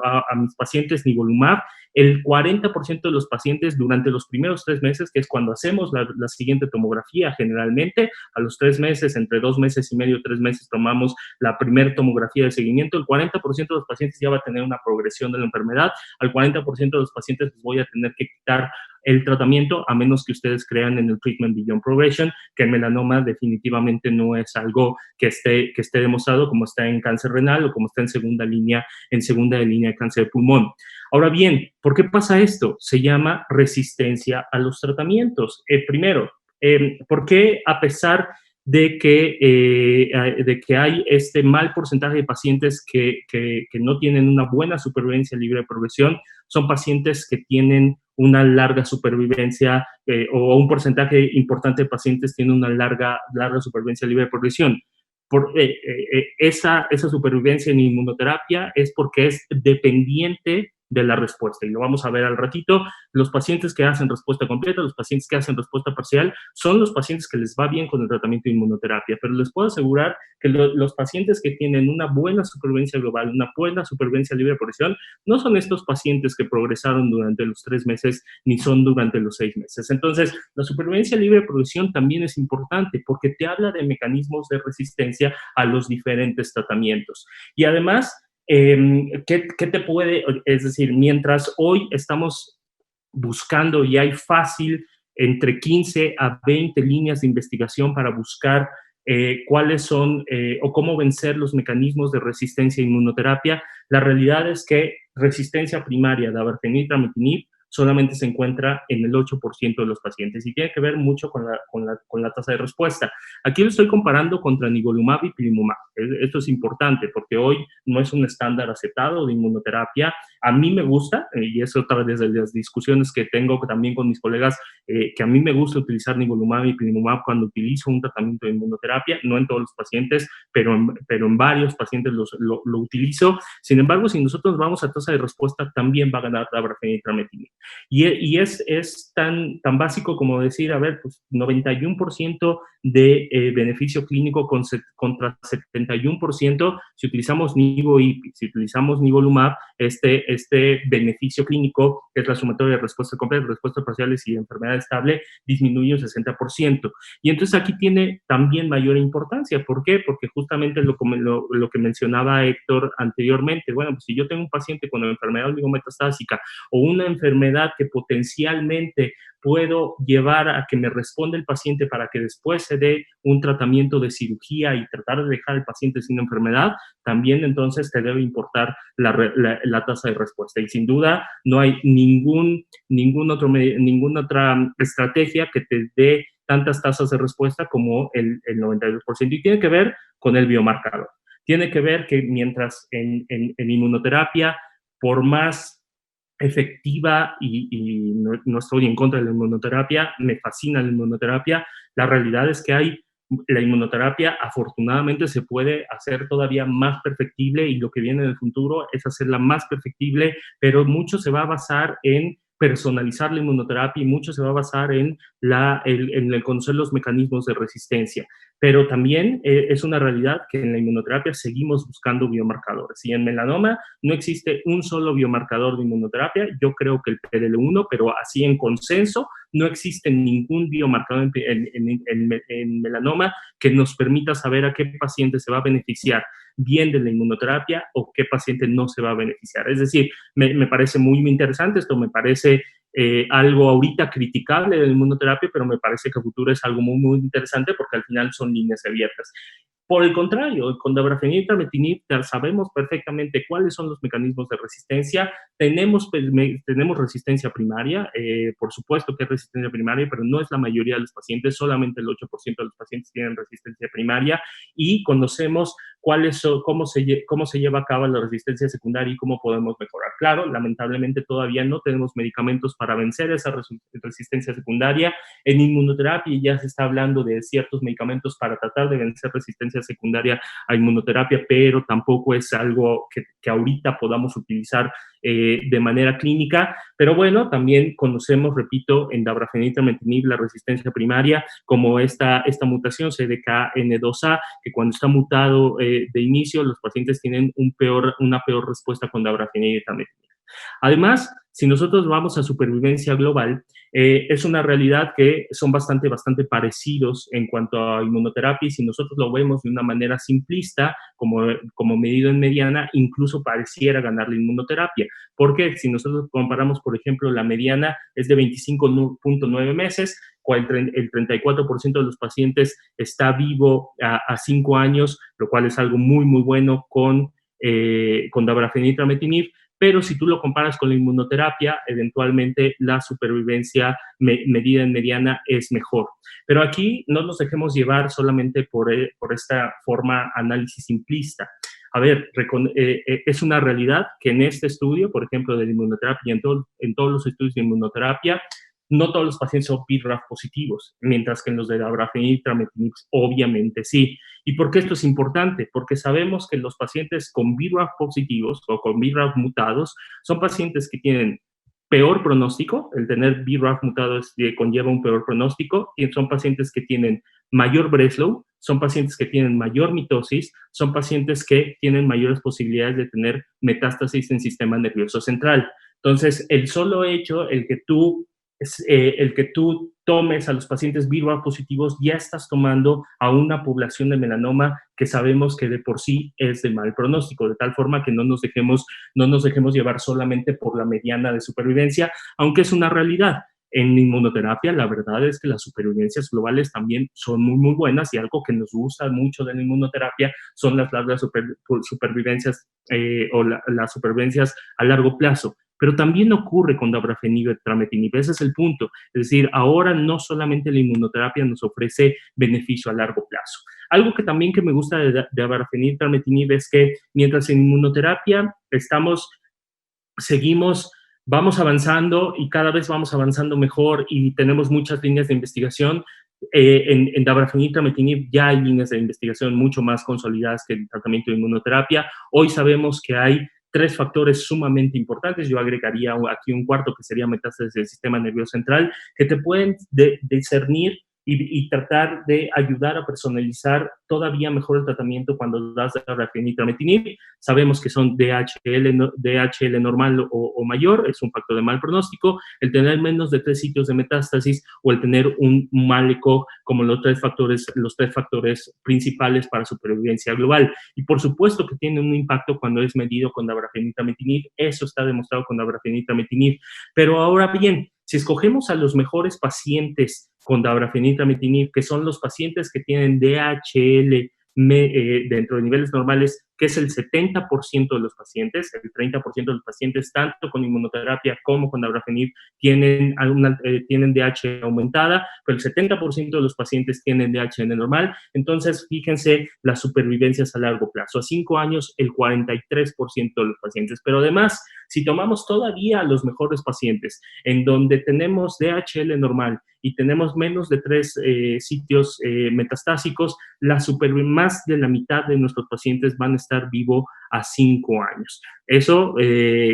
a mis pacientes nivolumab, el 40% de los pacientes durante los primeros 3 meses, que es cuando hacemos la siguiente tomografía generalmente, a los 3 meses, entre 2 meses y medio, 3 meses, tomamos la primera tomografía de seguimiento, el 40% de los pacientes ya va a tener una progresión de la enfermedad, al 40% de los pacientes les voy a tener que quitar el tratamiento, a menos que ustedes crean en el treatment beyond progression, que el melanoma definitivamente no es algo que esté demostrado como está en cáncer renal o como está en segunda línea de cáncer de pulmón. Ahora bien, ¿por qué pasa esto? Se llama resistencia a los tratamientos. Primero, ¿por qué a pesar de que hay este mal porcentaje de pacientes que no tienen una buena supervivencia libre de progresión, son pacientes que tienen una larga supervivencia o un porcentaje importante de pacientes tiene una larga supervivencia libre de progresión. Esa supervivencia en inmunoterapia es porque es dependiente de la respuesta. Y lo vamos a ver al ratito. Los pacientes que hacen respuesta completa, los pacientes que hacen respuesta parcial, son los pacientes que les va bien con el tratamiento de inmunoterapia. Pero les puedo asegurar que los pacientes que tienen una buena supervivencia global, una buena supervivencia libre de progresión, no son estos pacientes que progresaron durante los 3 meses, ni son durante los 6 meses. Entonces, la supervivencia libre de progresión también es importante porque te habla de mecanismos de resistencia a los diferentes tratamientos. Y además, ¿qué te puede? Es decir, mientras hoy estamos buscando y hay fácil entre 15 a 20 líneas de investigación para buscar cuáles son o cómo vencer los mecanismos de resistencia a inmunoterapia, la realidad es que resistencia primaria de abarfanib y trametinib solamente se encuentra en el 8% de los pacientes y tiene que ver mucho con la tasa de respuesta. Aquí lo estoy comparando contra nivolumab y ipilimumab. Esto es importante porque hoy no es un estándar aceptado de inmunoterapia. A mí me gusta, y es otra de las discusiones que tengo también con mis colegas, que a mí me gusta utilizar nivolumab y ipilimumab cuando utilizo un tratamiento de inmunoterapia, no en todos los pacientes, pero en varios pacientes lo utilizo. Sin embargo, si nosotros vamos a tasa de respuesta, también va a ganar dabrafenib y trametinib. Y es tan básico como decir, a ver, pues 91% de beneficio clínico contra 71% si utilizamos nivo-ipi, si utilizamos nivolumab, este beneficio clínico, que es la sumatoria de respuesta completa, respuestas parciales y enfermedad estable, disminuye un 60%. Y entonces aquí tiene también mayor importancia. ¿Por qué? Porque justamente lo que mencionaba Héctor anteriormente, bueno, pues si yo tengo un paciente con enfermedad oligometastásica o una enfermedad que potencialmente puedo llevar a que me responda el paciente para que después se dé un tratamiento de cirugía y tratar de dejar al paciente sin enfermedad, también entonces te debe importar la tasa de respuesta. Y sin duda no hay ninguna otra estrategia que te dé tantas tasas de respuesta como el 92%. Y tiene que ver con el biomarcador. Tiene que ver que mientras en inmunoterapia, por más efectiva y no estoy en contra de la inmunoterapia, me fascina la inmunoterapia, la realidad es que la inmunoterapia afortunadamente se puede hacer todavía más perfectible y lo que viene en el futuro es hacerla más perfectible, pero mucho se va a basar en personalizar la inmunoterapia y mucho se va a basar en el conocer los mecanismos de resistencia. Pero también es una realidad que en la inmunoterapia seguimos buscando biomarcadores. Y en melanoma no existe un solo biomarcador de inmunoterapia. Yo creo que el PDL1, pero así en consenso, no existe ningún biomarcador en melanoma que nos permita saber a qué paciente se va a beneficiar bien de la inmunoterapia o qué paciente no se va a beneficiar. Es decir, me parece muy interesante esto, me parece algo ahorita criticable de la inmunoterapia, pero me parece que a futuro es algo muy, muy interesante porque al final son líneas abiertas. Por el contrario, con dabrafenib y trametinib sabemos perfectamente cuáles son los mecanismos de resistencia. Tenemos resistencia primaria, por supuesto que es resistencia primaria, pero no es la mayoría de los pacientes, solamente el 8% de los pacientes tienen resistencia primaria y conocemos cómo se lleva a cabo la resistencia secundaria y cómo podemos mejorar. Claro, lamentablemente todavía no tenemos medicamentos para vencer esa resistencia secundaria. En inmunoterapia ya se está hablando de ciertos medicamentos para tratar de vencer resistencia secundaria a inmunoterapia, pero tampoco es algo que ahorita podamos utilizar de manera clínica. Pero bueno, también conocemos, repito, en dabrafenib y trametinib la resistencia primaria como esta mutación CDKN2A, que cuando está mutado de inicio, los pacientes tienen una peor respuesta con dabrafenib y trametinib. Además, si nosotros vamos a supervivencia global, es una realidad que son bastante parecidos en cuanto a inmunoterapia y si nosotros lo vemos de una manera simplista, como medido en mediana, incluso pareciera ganar la inmunoterapia. Porque si nosotros comparamos, por ejemplo, la mediana es de 25.9 meses, el 34% de los pacientes está vivo a 5 años, lo cual es algo muy, muy bueno con dabrafenib y trametinib. Pero si tú lo comparas con la inmunoterapia, eventualmente la supervivencia medida en mediana es mejor. Pero aquí no nos dejemos llevar solamente por esta forma análisis simplista. A ver, es una realidad que en este estudio, por ejemplo, de la inmunoterapia, en todos los estudios de inmunoterapia, no todos los pacientes son BRAF positivos, mientras que en los de dabrafenib, trametinib, obviamente sí. ¿Y por qué esto es importante? Porque sabemos que los pacientes con BRAF positivos o con BRAF mutados son pacientes que tienen peor pronóstico. El tener BRAF mutado conlleva un peor pronóstico, y son pacientes que tienen mayor Breslow, son pacientes que tienen mayor mitosis, son pacientes que tienen mayores posibilidades de tener metástasis en sistema nervioso central. Entonces, el solo hecho, el que tú tomes a los pacientes BRAF positivos, ya estás tomando a una población de melanoma que sabemos que de por sí es de mal pronóstico, de tal forma que no nos dejemos llevar solamente por la mediana de supervivencia, aunque es una realidad. En inmunoterapia, la verdad es que las supervivencias globales también son muy, muy buenas, y algo que nos gusta mucho de la inmunoterapia son las largas supervivencias o las supervivencias a largo plazo. Pero también ocurre con dabrafenib y trametinib. Ese es el punto. Es decir, ahora no solamente la inmunoterapia nos ofrece beneficio a largo plazo. Algo que también que me gusta de dabrafenib y trametinib es que mientras en inmunoterapia vamos avanzando y cada vez vamos avanzando mejor y tenemos muchas líneas de investigación. En dabrafenib y trametinib ya hay líneas de investigación mucho más consolidadas que el tratamiento de inmunoterapia. Hoy sabemos que hay 3 factores sumamente importantes. Yo agregaría aquí un cuarto, que sería metástasis del sistema nervioso central, que te pueden discernir y tratar de ayudar a personalizar todavía mejor el tratamiento cuando das dabrafenib y trametinib. Sabemos que son DHL normal o mayor, es un factor de mal pronóstico. El tener menos de 3 sitios de metástasis o el tener un mal ECOG como los tres factores principales para supervivencia global. Y por supuesto que tiene un impacto cuando es medido con dabrafenib y trametinib. Eso está demostrado con dabrafenib y trametinib. Pero ahora bien, si escogemos a los mejores pacientes con dabrafenib y trametinib, que son los pacientes que tienen DHL dentro de niveles normales, que es el 70% de los pacientes, el 30% de los pacientes, tanto con inmunoterapia como con dabrafenib, tienen DHL aumentada, pero el 70% de los pacientes tienen DHL normal. Entonces, fíjense las supervivencias a largo plazo. A 5 años, el 43% de los pacientes. Pero además, si tomamos todavía a los mejores pacientes, en donde tenemos DHL normal y tenemos menos de 3 sitios metastásicos, más de la mitad de nuestros pacientes van a estar vivos a 5 años. Eso,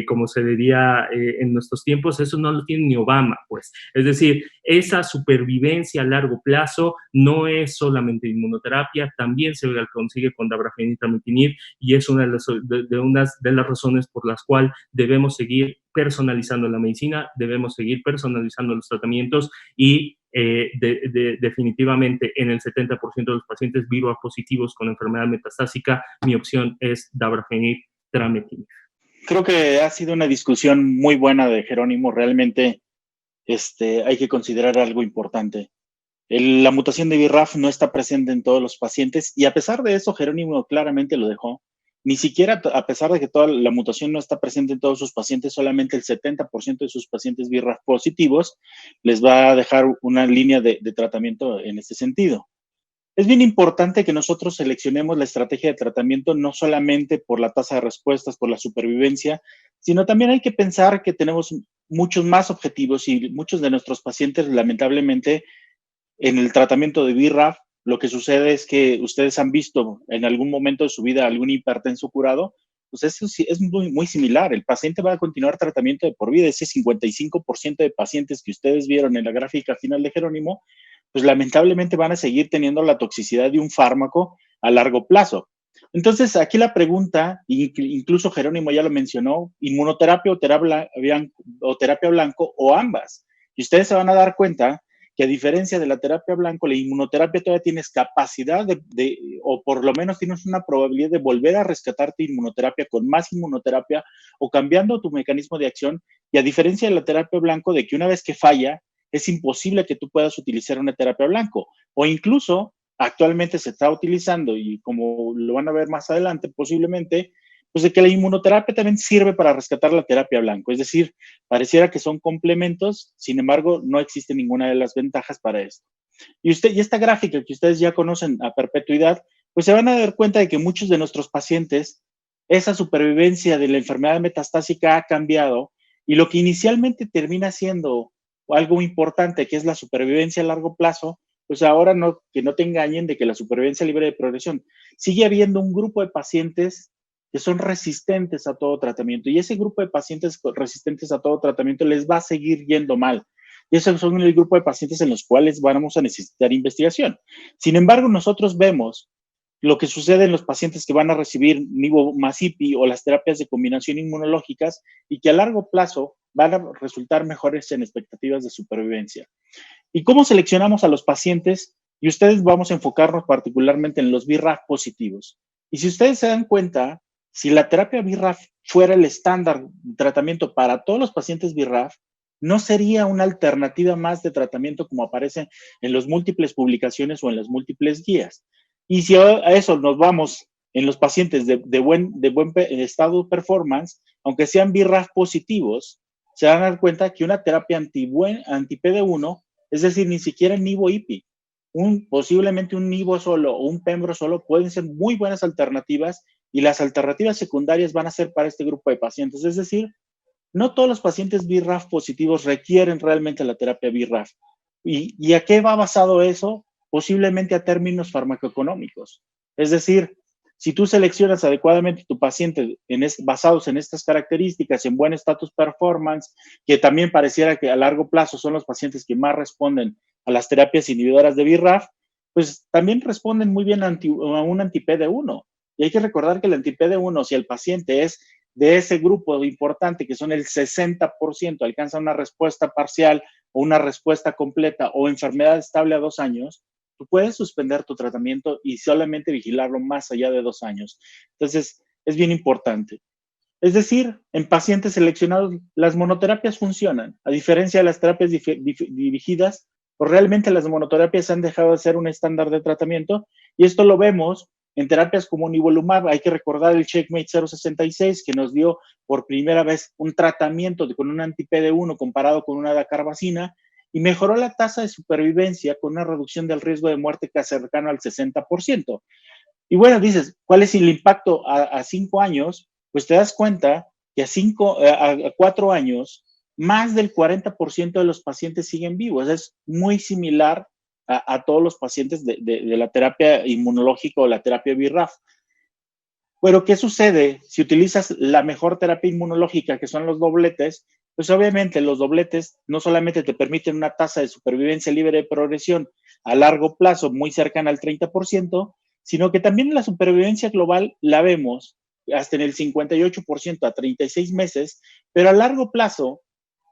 como se diría en nuestros tiempos, eso no lo tiene ni Obama, pues. Es decir, esa supervivencia a largo plazo no es solamente inmunoterapia, también se consigue con dabrafenib y trametinib, y es una de las razones por las cuales debemos seguir personalizando la medicina, debemos seguir personalizando los tratamientos, y definitivamente en el 70% de los pacientes BRAF positivos con enfermedad metastásica, mi opción es dabrafenib trametinib. Creo que ha sido una discusión muy buena de Jerónimo. Realmente hay que considerar algo importante. La mutación de BRAF no está presente en todos los pacientes, y a pesar de eso, Jerónimo claramente lo dejó. Ni siquiera, a pesar de que toda la mutación no está presente en todos sus pacientes, solamente el 70% de sus pacientes BRAF positivos les va a dejar una línea de tratamiento en este sentido. Es bien importante que nosotros seleccionemos la estrategia de tratamiento no solamente por la tasa de respuestas, por la supervivencia, sino también hay que pensar que tenemos muchos más objetivos, y muchos de nuestros pacientes, lamentablemente, en el tratamiento de BRAF, lo que sucede es que ustedes han visto en algún momento de su vida algún hipertenso curado, pues eso sí es muy, muy similar. El paciente va a continuar tratamiento de por vida. Ese 55% de pacientes que ustedes vieron en la gráfica final de Jerónimo, pues lamentablemente van a seguir teniendo la toxicidad de un fármaco a largo plazo. Entonces, aquí la pregunta, incluso Jerónimo ya lo mencionó, inmunoterapia o terapia blanco, o ambas. Y ustedes se van a dar cuenta que, a diferencia de la terapia blanco, la inmunoterapia todavía tienes capacidad o por lo menos tienes una probabilidad de volver a rescatar tu inmunoterapia con más inmunoterapia o cambiando tu mecanismo de acción. Y a diferencia de la terapia blanco, de que una vez que falla, es imposible que tú puedas utilizar una terapia blanco. O incluso, actualmente se está utilizando, y como lo van a ver más adelante posiblemente, pues de que la inmunoterapia también sirve para rescatar la terapia blanco. Es decir, pareciera que son complementos, sin embargo, no existe ninguna de las ventajas para esto. Y esta gráfica que ustedes ya conocen a perpetuidad, pues se van a dar cuenta de que muchos de nuestros pacientes, esa supervivencia de la enfermedad metastásica ha cambiado y lo que inicialmente termina siendo algo importante, que es la supervivencia a largo plazo, pues ahora que no te engañen de que la supervivencia libre de progresión. Sigue habiendo un grupo de pacientes que son resistentes a todo tratamiento y ese grupo de pacientes resistentes a todo tratamiento les va a seguir yendo mal. Y esos son el grupo de pacientes en los cuales vamos a necesitar investigación. Sin embargo, nosotros vemos lo que sucede en los pacientes que van a recibir nivo más IPI o las terapias de combinación inmunológicas y que a largo plazo van a resultar mejores en expectativas de supervivencia. ¿Y cómo seleccionamos a los pacientes? Y ustedes vamos a enfocarnos particularmente en los BRAF positivos. Y si ustedes se dan cuenta, si la terapia BRAF fuera el estándar de tratamiento para todos los pacientes BRAF, no sería una alternativa más de tratamiento como aparece en las múltiples publicaciones o en las múltiples guías. Y si a eso nos vamos en los pacientes de buen estado de performance, aunque sean BRAF positivos, se van a dar cuenta que una terapia anti-PD1, es decir, ni siquiera nivo-IPI, posiblemente un nivo solo o un pembro solo pueden ser muy buenas alternativas y las alternativas secundarias van a ser para este grupo de pacientes. Es decir, no todos los pacientes BRAF positivos requieren realmente la terapia BRAF. ¿Y a qué va basado eso? Posiblemente a términos farmacoeconómicos. Es decir, si tú seleccionas adecuadamente tu paciente basados en estas características, en buen status performance, que también pareciera que a largo plazo son los pacientes que más responden a las terapias inhibidoras de BRAF, pues también responden muy bien a un anti-PD1. Y hay que recordar que el anti-PD1, si el paciente es de ese grupo importante, que son el 60%, alcanza una respuesta parcial o una respuesta completa o enfermedad estable a 2 años, tú puedes suspender tu tratamiento y solamente vigilarlo más allá de 2 años. Entonces, es bien importante. Es decir, en pacientes seleccionados, las monoterapias funcionan. A diferencia de las terapias dirigidas, pues realmente las monoterapias han dejado de ser un estándar de tratamiento y esto lo vemos en terapias como nivolumab. Hay que recordar el Checkmate 066 que nos dio por primera vez un tratamiento con un anti-PD1 comparado con una dacarbazina y mejoró la tasa de supervivencia con una reducción del riesgo de muerte casi cercano al 60%. Y bueno, dices, ¿cuál es el impacto a 5 años? Pues te das cuenta que a 4 años, más del 40% de los pacientes siguen vivos. Es muy similar a todos los pacientes de la terapia inmunológica o la terapia BRAF. Pero, ¿qué sucede si utilizas la mejor terapia inmunológica, que son los dobletes? Pues obviamente los dobletes no solamente te permiten una tasa de supervivencia libre de progresión a largo plazo muy cercana al 30%, sino que también la supervivencia global la vemos hasta en el 58% a 36 meses, pero a largo plazo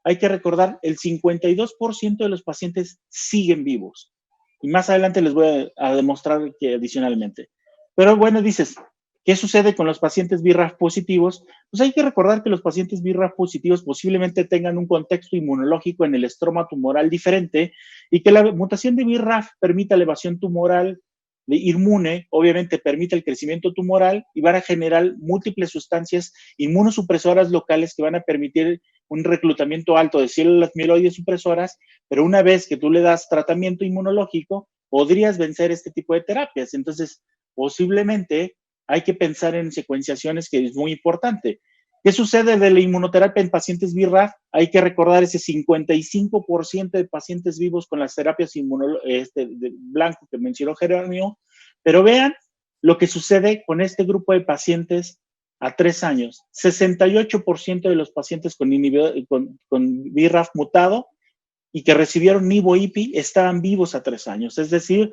hay que recordar el 52% de los pacientes siguen vivos. Y más adelante les voy a demostrar que adicionalmente. Pero bueno, dices, ¿qué sucede con los pacientes BRAF positivos? Pues hay que recordar que los pacientes BRAF positivos posiblemente tengan un contexto inmunológico en el estroma tumoral diferente y que la mutación de BRAF permita elevación tumoral inmune, obviamente permite el crecimiento tumoral y van a generar múltiples sustancias inmunosupresoras locales que van a permitir un reclutamiento alto de células mieloides supresoras, pero una vez que tú le das tratamiento inmunológico, podrías vencer este tipo de terapias. Entonces, posiblemente hay que pensar en secuenciaciones, que es muy importante. ¿Qué sucede de la inmunoterapia en pacientes BRAF? Hay que recordar ese 55% de pacientes vivos con las terapias de blanco que mencionó Jerónimo, pero vean lo que sucede con este grupo de pacientes a 3 años. 68% de los pacientes con BRAF mutado y que recibieron nivo-IPI estaban vivos a 3 años. Es decir,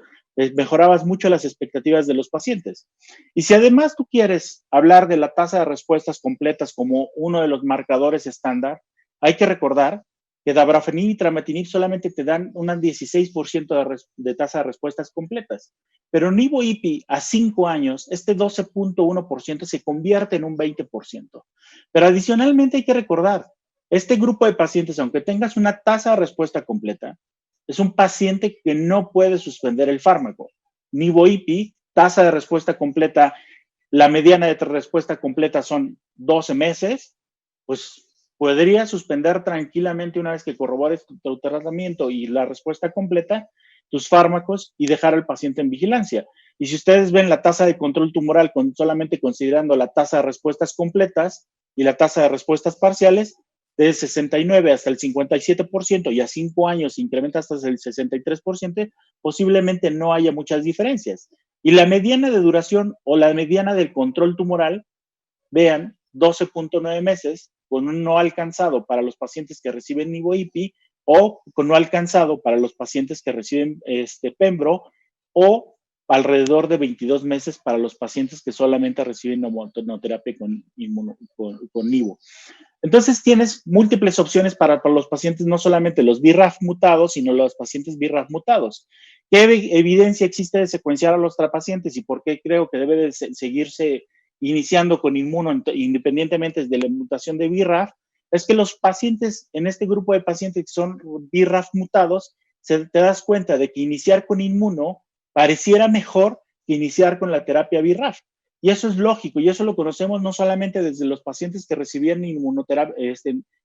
mejorabas mucho las expectativas de los pacientes. Y si además tú quieres hablar de la tasa de respuestas completas como uno de los marcadores estándar, hay que recordar que dabrafenib y trametinib solamente te dan un 16% de tasa de respuestas completas. Pero nivo-IPI a 5 años, este 12.1% se convierte en un 20%. Pero adicionalmente hay que recordar, este grupo de pacientes, aunque tengas una tasa de respuesta completa, es un paciente que no puede suspender el fármaco. Nivo-IPI, tasa de respuesta completa, la mediana de respuesta completa son 12 meses, pues podría suspender tranquilamente una vez que corrobores tu tratamiento y la respuesta completa, tus fármacos y dejar al paciente en vigilancia. Y si ustedes ven la tasa de control tumoral solamente considerando la tasa de respuestas completas y la tasa de respuestas parciales, de 69 hasta el 57% y a 5 años incrementa hasta el 63%, posiblemente no haya muchas diferencias. Y la mediana de duración o la mediana del control tumoral, vean, 12.9 meses con un no alcanzado para los pacientes que reciben nivo-IPI o con no alcanzado para los pacientes que reciben pembro, o alrededor de 22 meses para los pacientes que solamente reciben hormonoterapia con nivo. Entonces tienes múltiples opciones para los pacientes, no solamente los BRAF mutados, sino los pacientes BRAF mutados. ¿Qué evidencia existe de secuenciar a los pacientes y por qué creo que debe de seguirse iniciando con inmuno independientemente de la mutación de BRAF? Es que los pacientes, en este grupo de pacientes que son BRAF mutados, te das cuenta de que iniciar con inmuno pareciera mejor que iniciar con la terapia BRAF. Y eso es lógico, y eso lo conocemos no solamente desde los pacientes que recibían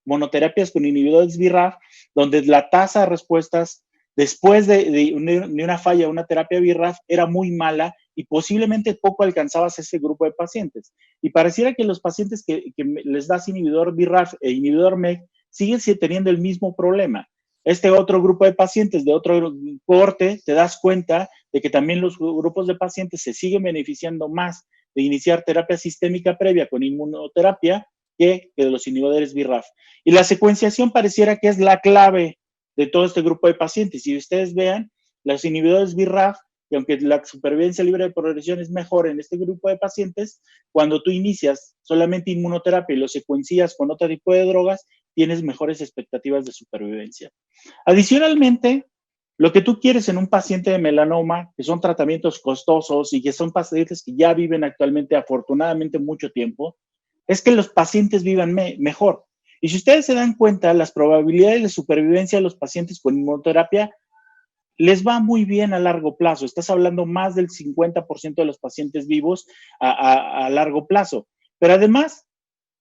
monoterapias con inhibidores BRAF, donde la tasa de respuestas después de una falla de una terapia BRAF era muy mala y posiblemente poco alcanzabas ese grupo de pacientes. Y pareciera que los pacientes que les das inhibidor BRAF e inhibidor MEK siguen teniendo el mismo problema. Este otro grupo de pacientes de otro corte, te das cuenta de que también los grupos de pacientes se siguen beneficiando más de iniciar terapia sistémica previa con inmunoterapia que de los inhibidores BRAF. Y la secuenciación pareciera que es la clave de todo este grupo de pacientes. Si ustedes vean, los inhibidores BRAF, y aunque la supervivencia libre de progresión es mejor en este grupo de pacientes, cuando tú inicias solamente inmunoterapia y lo secuencias con otro tipo de drogas, tienes mejores expectativas de supervivencia. Adicionalmente, lo que tú quieres en un paciente de melanoma, que son tratamientos costosos y que son pacientes que ya viven actualmente afortunadamente mucho tiempo, es que los pacientes vivan mejor. Y si ustedes se dan cuenta, las probabilidades de supervivencia de los pacientes con inmunoterapia les va muy bien a largo plazo. Estás hablando más del 50% de los pacientes vivos a largo plazo. Pero además,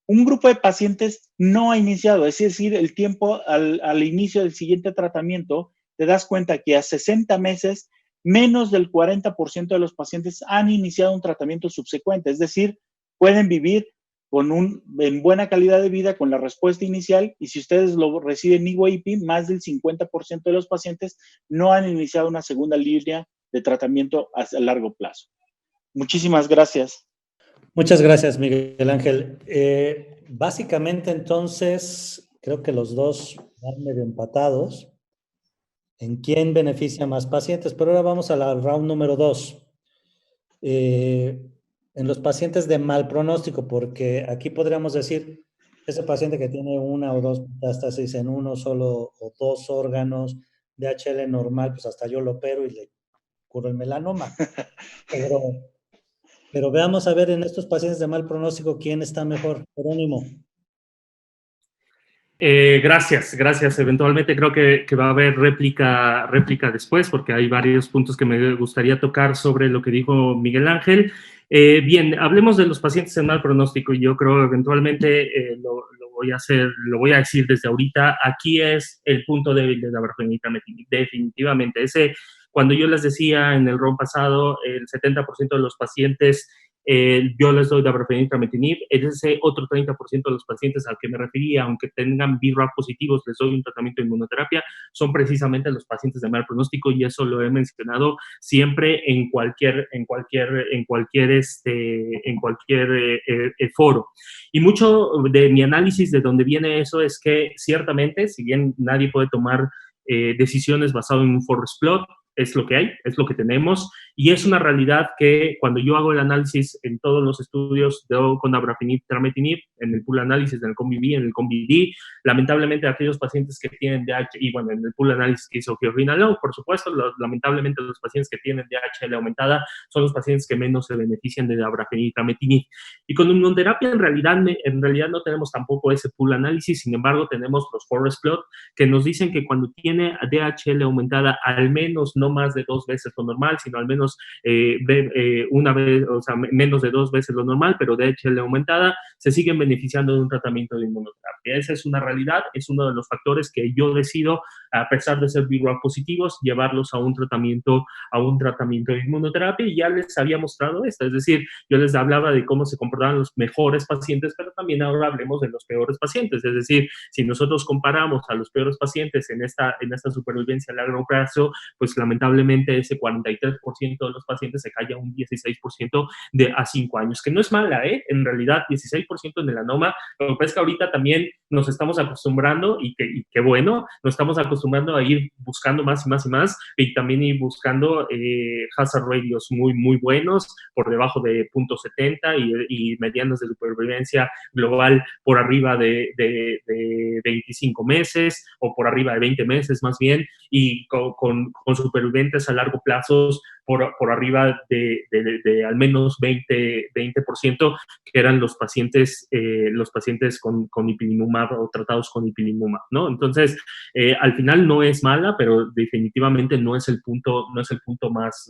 un grupo de pacientes no ha iniciado, es decir, el tiempo al inicio del siguiente tratamiento, te das cuenta que a 60 meses, menos del 40% de los pacientes han iniciado un tratamiento subsecuente, es decir, pueden vivir en buena calidad de vida con la respuesta inicial, y si ustedes lo reciben nivo-IPI, más del 50% de los pacientes no han iniciado una segunda línea de tratamiento a largo plazo. Muchísimas gracias. Muchas gracias, Miguel Ángel. Básicamente, entonces, creo que los dos van medio empatados en quién beneficia más pacientes, pero ahora vamos a la round número 2. En los pacientes de mal pronóstico, porque aquí podríamos decir, ese paciente que tiene una o dos metástasis en uno solo o dos órganos, DHL normal, pues hasta yo lo opero y le curo el melanoma. Pero veamos a ver en estos pacientes de mal pronóstico quién está mejor. Jerónimo. Gracias. Eventualmente creo que va a haber réplica después, porque hay varios puntos que me gustaría tocar sobre lo que dijo Miguel Ángel. Bien, hablemos de los pacientes en mal pronóstico. Yo creo eventualmente lo voy a decir desde ahorita. Aquí es el punto débil de dabrafenib, definitivamente. Cuando yo les decía en el round pasado, el 70% de los pacientes yo les doy dabrafenib, ese otro 30% de los pacientes al que me refería, aunque tengan BRAF positivos, les doy un tratamiento de inmunoterapia, son precisamente los pacientes de mal pronóstico, y eso lo he mencionado siempre en cualquier foro. Y mucho de mi análisis de dónde viene eso es que ciertamente, si bien nadie puede tomar decisiones basado en un forest plot, es lo que hay, es lo que tenemos, y es una realidad que cuando yo hago el análisis en todos los estudios con dabrafenib, trametinib, en el pool análisis, en el COMBI-B, en el COMBI-D, lamentablemente aquellos pacientes que tienen DH, y bueno, en el pool análisis que hizo Georgina, por supuesto, lamentablemente los pacientes que tienen DHL aumentada son los pacientes que menos se benefician de dabrafenib, trametinib. Y con inmunoterapia en realidad no tenemos tampoco ese pool análisis, sin embargo tenemos los forest plot que nos dicen que cuando tiene DHL aumentada al menos no más de 2 veces lo normal, sino al menos menos una vez, o sea, menos de 2 veces lo normal, pero de HL aumentada, se siguen beneficiando de un tratamiento de inmunoterapia. Esa es una realidad, es uno de los factores que yo decido, a pesar de ser BRAF positivos, llevarlos a un tratamiento de inmunoterapia, y ya les había mostrado esto, es decir, yo les hablaba de cómo se comportaban los mejores pacientes, pero también ahora hablemos de los peores pacientes, es decir, si nosotros comparamos a los peores pacientes en esta supervivencia a largo plazo, pues lamentablemente ese 43% de los pacientes se cae a un 16% a 5 años, que no es mala, en realidad 16% en melanoma. Lo que pasa es que ahorita también nos estamos acostumbrando, y que bueno, nos estamos acostumbrando a ir buscando más y más y más, y también ir buscando hazard ratios muy, muy buenos, por debajo de 0.70 y medianas de supervivencia global por arriba de 25 meses o por arriba de 20 meses más bien, y con supervivientes a largo plazo por arriba de al menos 20%, que eran los pacientes con ipilimumab o tratados con ipilimumab, ¿no? Entonces, al final no es mala, pero definitivamente no es el punto más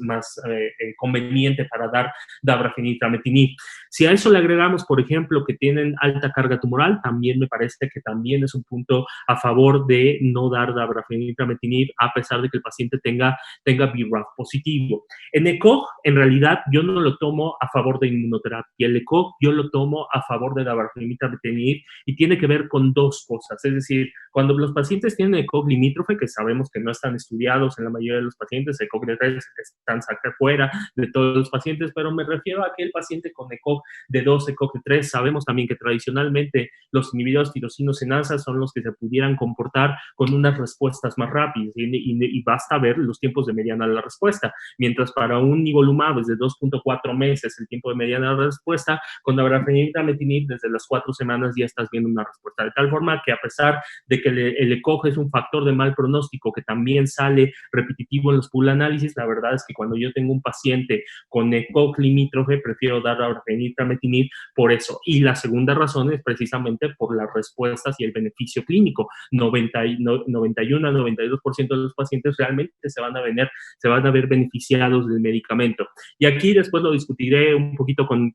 conveniente para dar dabrafenib-trametinib. Si a eso le agregamos, por ejemplo, que tienen alta carga tumoral, también me parece que también es un punto a favor de no dar dabrafenib-trametinib, a pesar de que el paciente tenga BRAF positivo. En ECOG, en realidad, yo no lo tomo a favor de inmunoterapia. El ECOG yo lo tomo a favor de dabrafenib-trametinib, y tiene que ver con dos cosas. Es decir, cuando los pacientes tienen ECOG limítrofe, que sabemos que no están estudiados en la mayoría de los pacientes, ECOG de 3 están sacados fuera de todos los pacientes, pero me refiero a aquel paciente con ECOG de 2, ECOG de 3. Sabemos también que tradicionalmente los inhibidores tirosinosenasa son los que se pudieran comportar con unas respuestas más rápidas, y basta ver los tiempos de mediana de la respuesta. Mientras para un nivolumab es de 2.4 meses el tiempo de mediana de la respuesta, con dabrafenib-trametinib desde las 4 semanas ya estás viendo una respuesta. De tal forma que, a pesar de que el ECOG es un factor de mal pronóstico que también sale repetitivo en los pool análisis, la verdad es que cuando yo tengo un paciente con ECOG limítrofe, prefiero dar dabrafenib-trametinib por eso. Y la segunda razón es precisamente por las respuestas y el beneficio clínico. 91 a 92% de los pacientes realmente se van a ver beneficiados del medicamento. Y aquí después lo discutiré un poquito con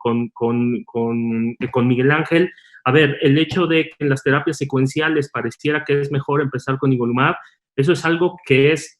Miguel Ángel. A ver, el hecho de que en las terapias secuenciales pareciera que es mejor empezar con nivolumab, eso es algo que es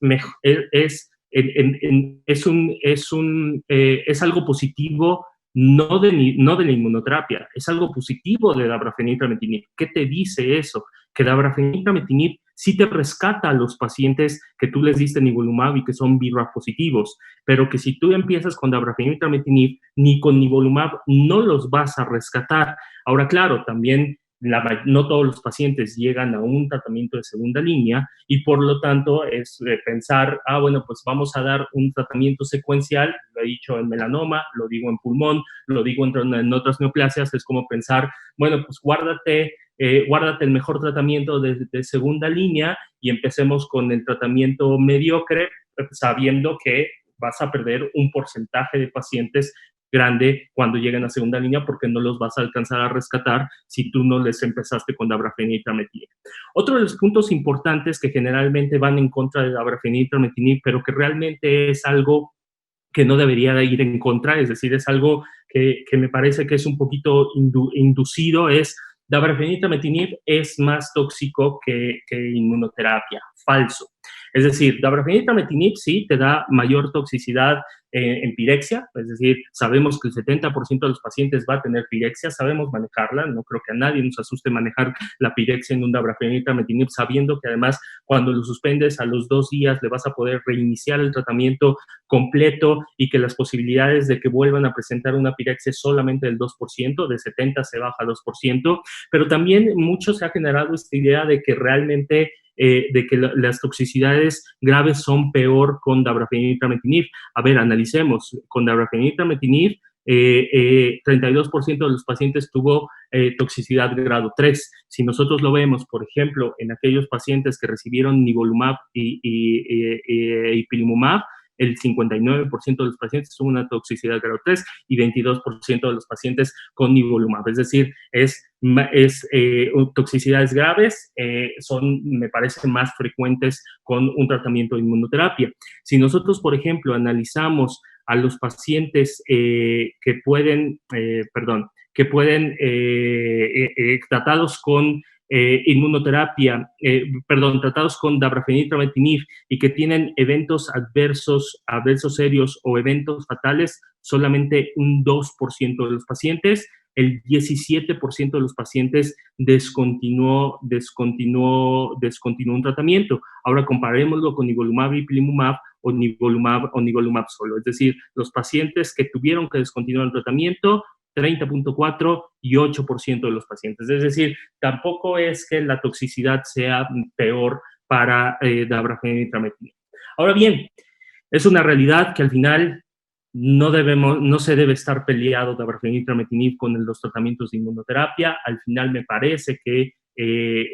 algo positivo, no de la inmunoterapia, es algo positivo de dabrafenib-trametinib. ¿Qué te dice eso? Que dabrafenib-trametinib sí te rescata a los pacientes que tú les diste nivolumab y que son BRAF positivos, pero que si tú empiezas con dabrafenib-trametinib, ni con nivolumab no los vas a rescatar. Ahora, claro, también no todos los pacientes llegan a un tratamiento de segunda línea, y por lo tanto es pensar, bueno, pues vamos a dar un tratamiento secuencial. Lo he dicho en melanoma, lo digo en pulmón, lo digo en otras neoplasias. Es como pensar, bueno, pues guárdate el mejor tratamiento de segunda línea y empecemos con el tratamiento mediocre, sabiendo que vas a perder un porcentaje de pacientes grande cuando lleguen a segunda línea, porque no los vas a alcanzar a rescatar si tú no les empezaste con dabrafenib-trametinib. Otro de los puntos importantes que generalmente van en contra de dabrafenib-trametinib, pero que realmente es algo que no debería de ir en contra, es decir, es algo que me parece que es un poquito inducido, es dabrafenib-trametinib es más tóxico que inmunoterapia. Falso. Es decir, dabrafenib-trametinib sí te da mayor toxicidad en pirexia, es decir, sabemos que el 70% de los pacientes va a tener pirexia, sabemos manejarla, no creo que a nadie nos asuste manejar la pirexia en un dabrafenib-trametinib, sabiendo que además cuando lo suspendes a los 2 días le vas a poder reiniciar el tratamiento completo, y que las posibilidades de que vuelvan a presentar una pirexia es solamente del 2%, de 70 se baja a 2%, pero también mucho se ha generado esta idea de que realmente de que las toxicidades graves son peor con dabrafenib-trametinib. A ver, analicemos. Con dabrafenib-trametinib, 32% de los pacientes tuvo toxicidad grado 3. Si nosotros lo vemos, por ejemplo, en aquellos pacientes que recibieron nivolumab y ipilimumab, el 59% de los pacientes tuvo una toxicidad grado 3 y 22% de los pacientes con nivolumab. Es decir, toxicidades graves me parecen más frecuentes con un tratamiento de inmunoterapia. Si nosotros, por ejemplo, analizamos a los pacientes que pueden tratados con tratados con dabrafenib, trametinib y que tienen eventos adversos serios o eventos fatales, solamente un 2% de los pacientes. El 17% de los pacientes descontinuó un tratamiento. Ahora comparémoslo con nivolumab y ipilimumab o nivolumab solo. Es decir, los pacientes que tuvieron que descontinuar el tratamiento, 30.4 y 8% de los pacientes. Es decir, tampoco es que la toxicidad sea peor para dabrafenib y trametinib. Ahora bien, es una realidad que al final no se debe estar peleado dabrafenib y trametinib con los tratamientos de inmunoterapia. Al final me parece que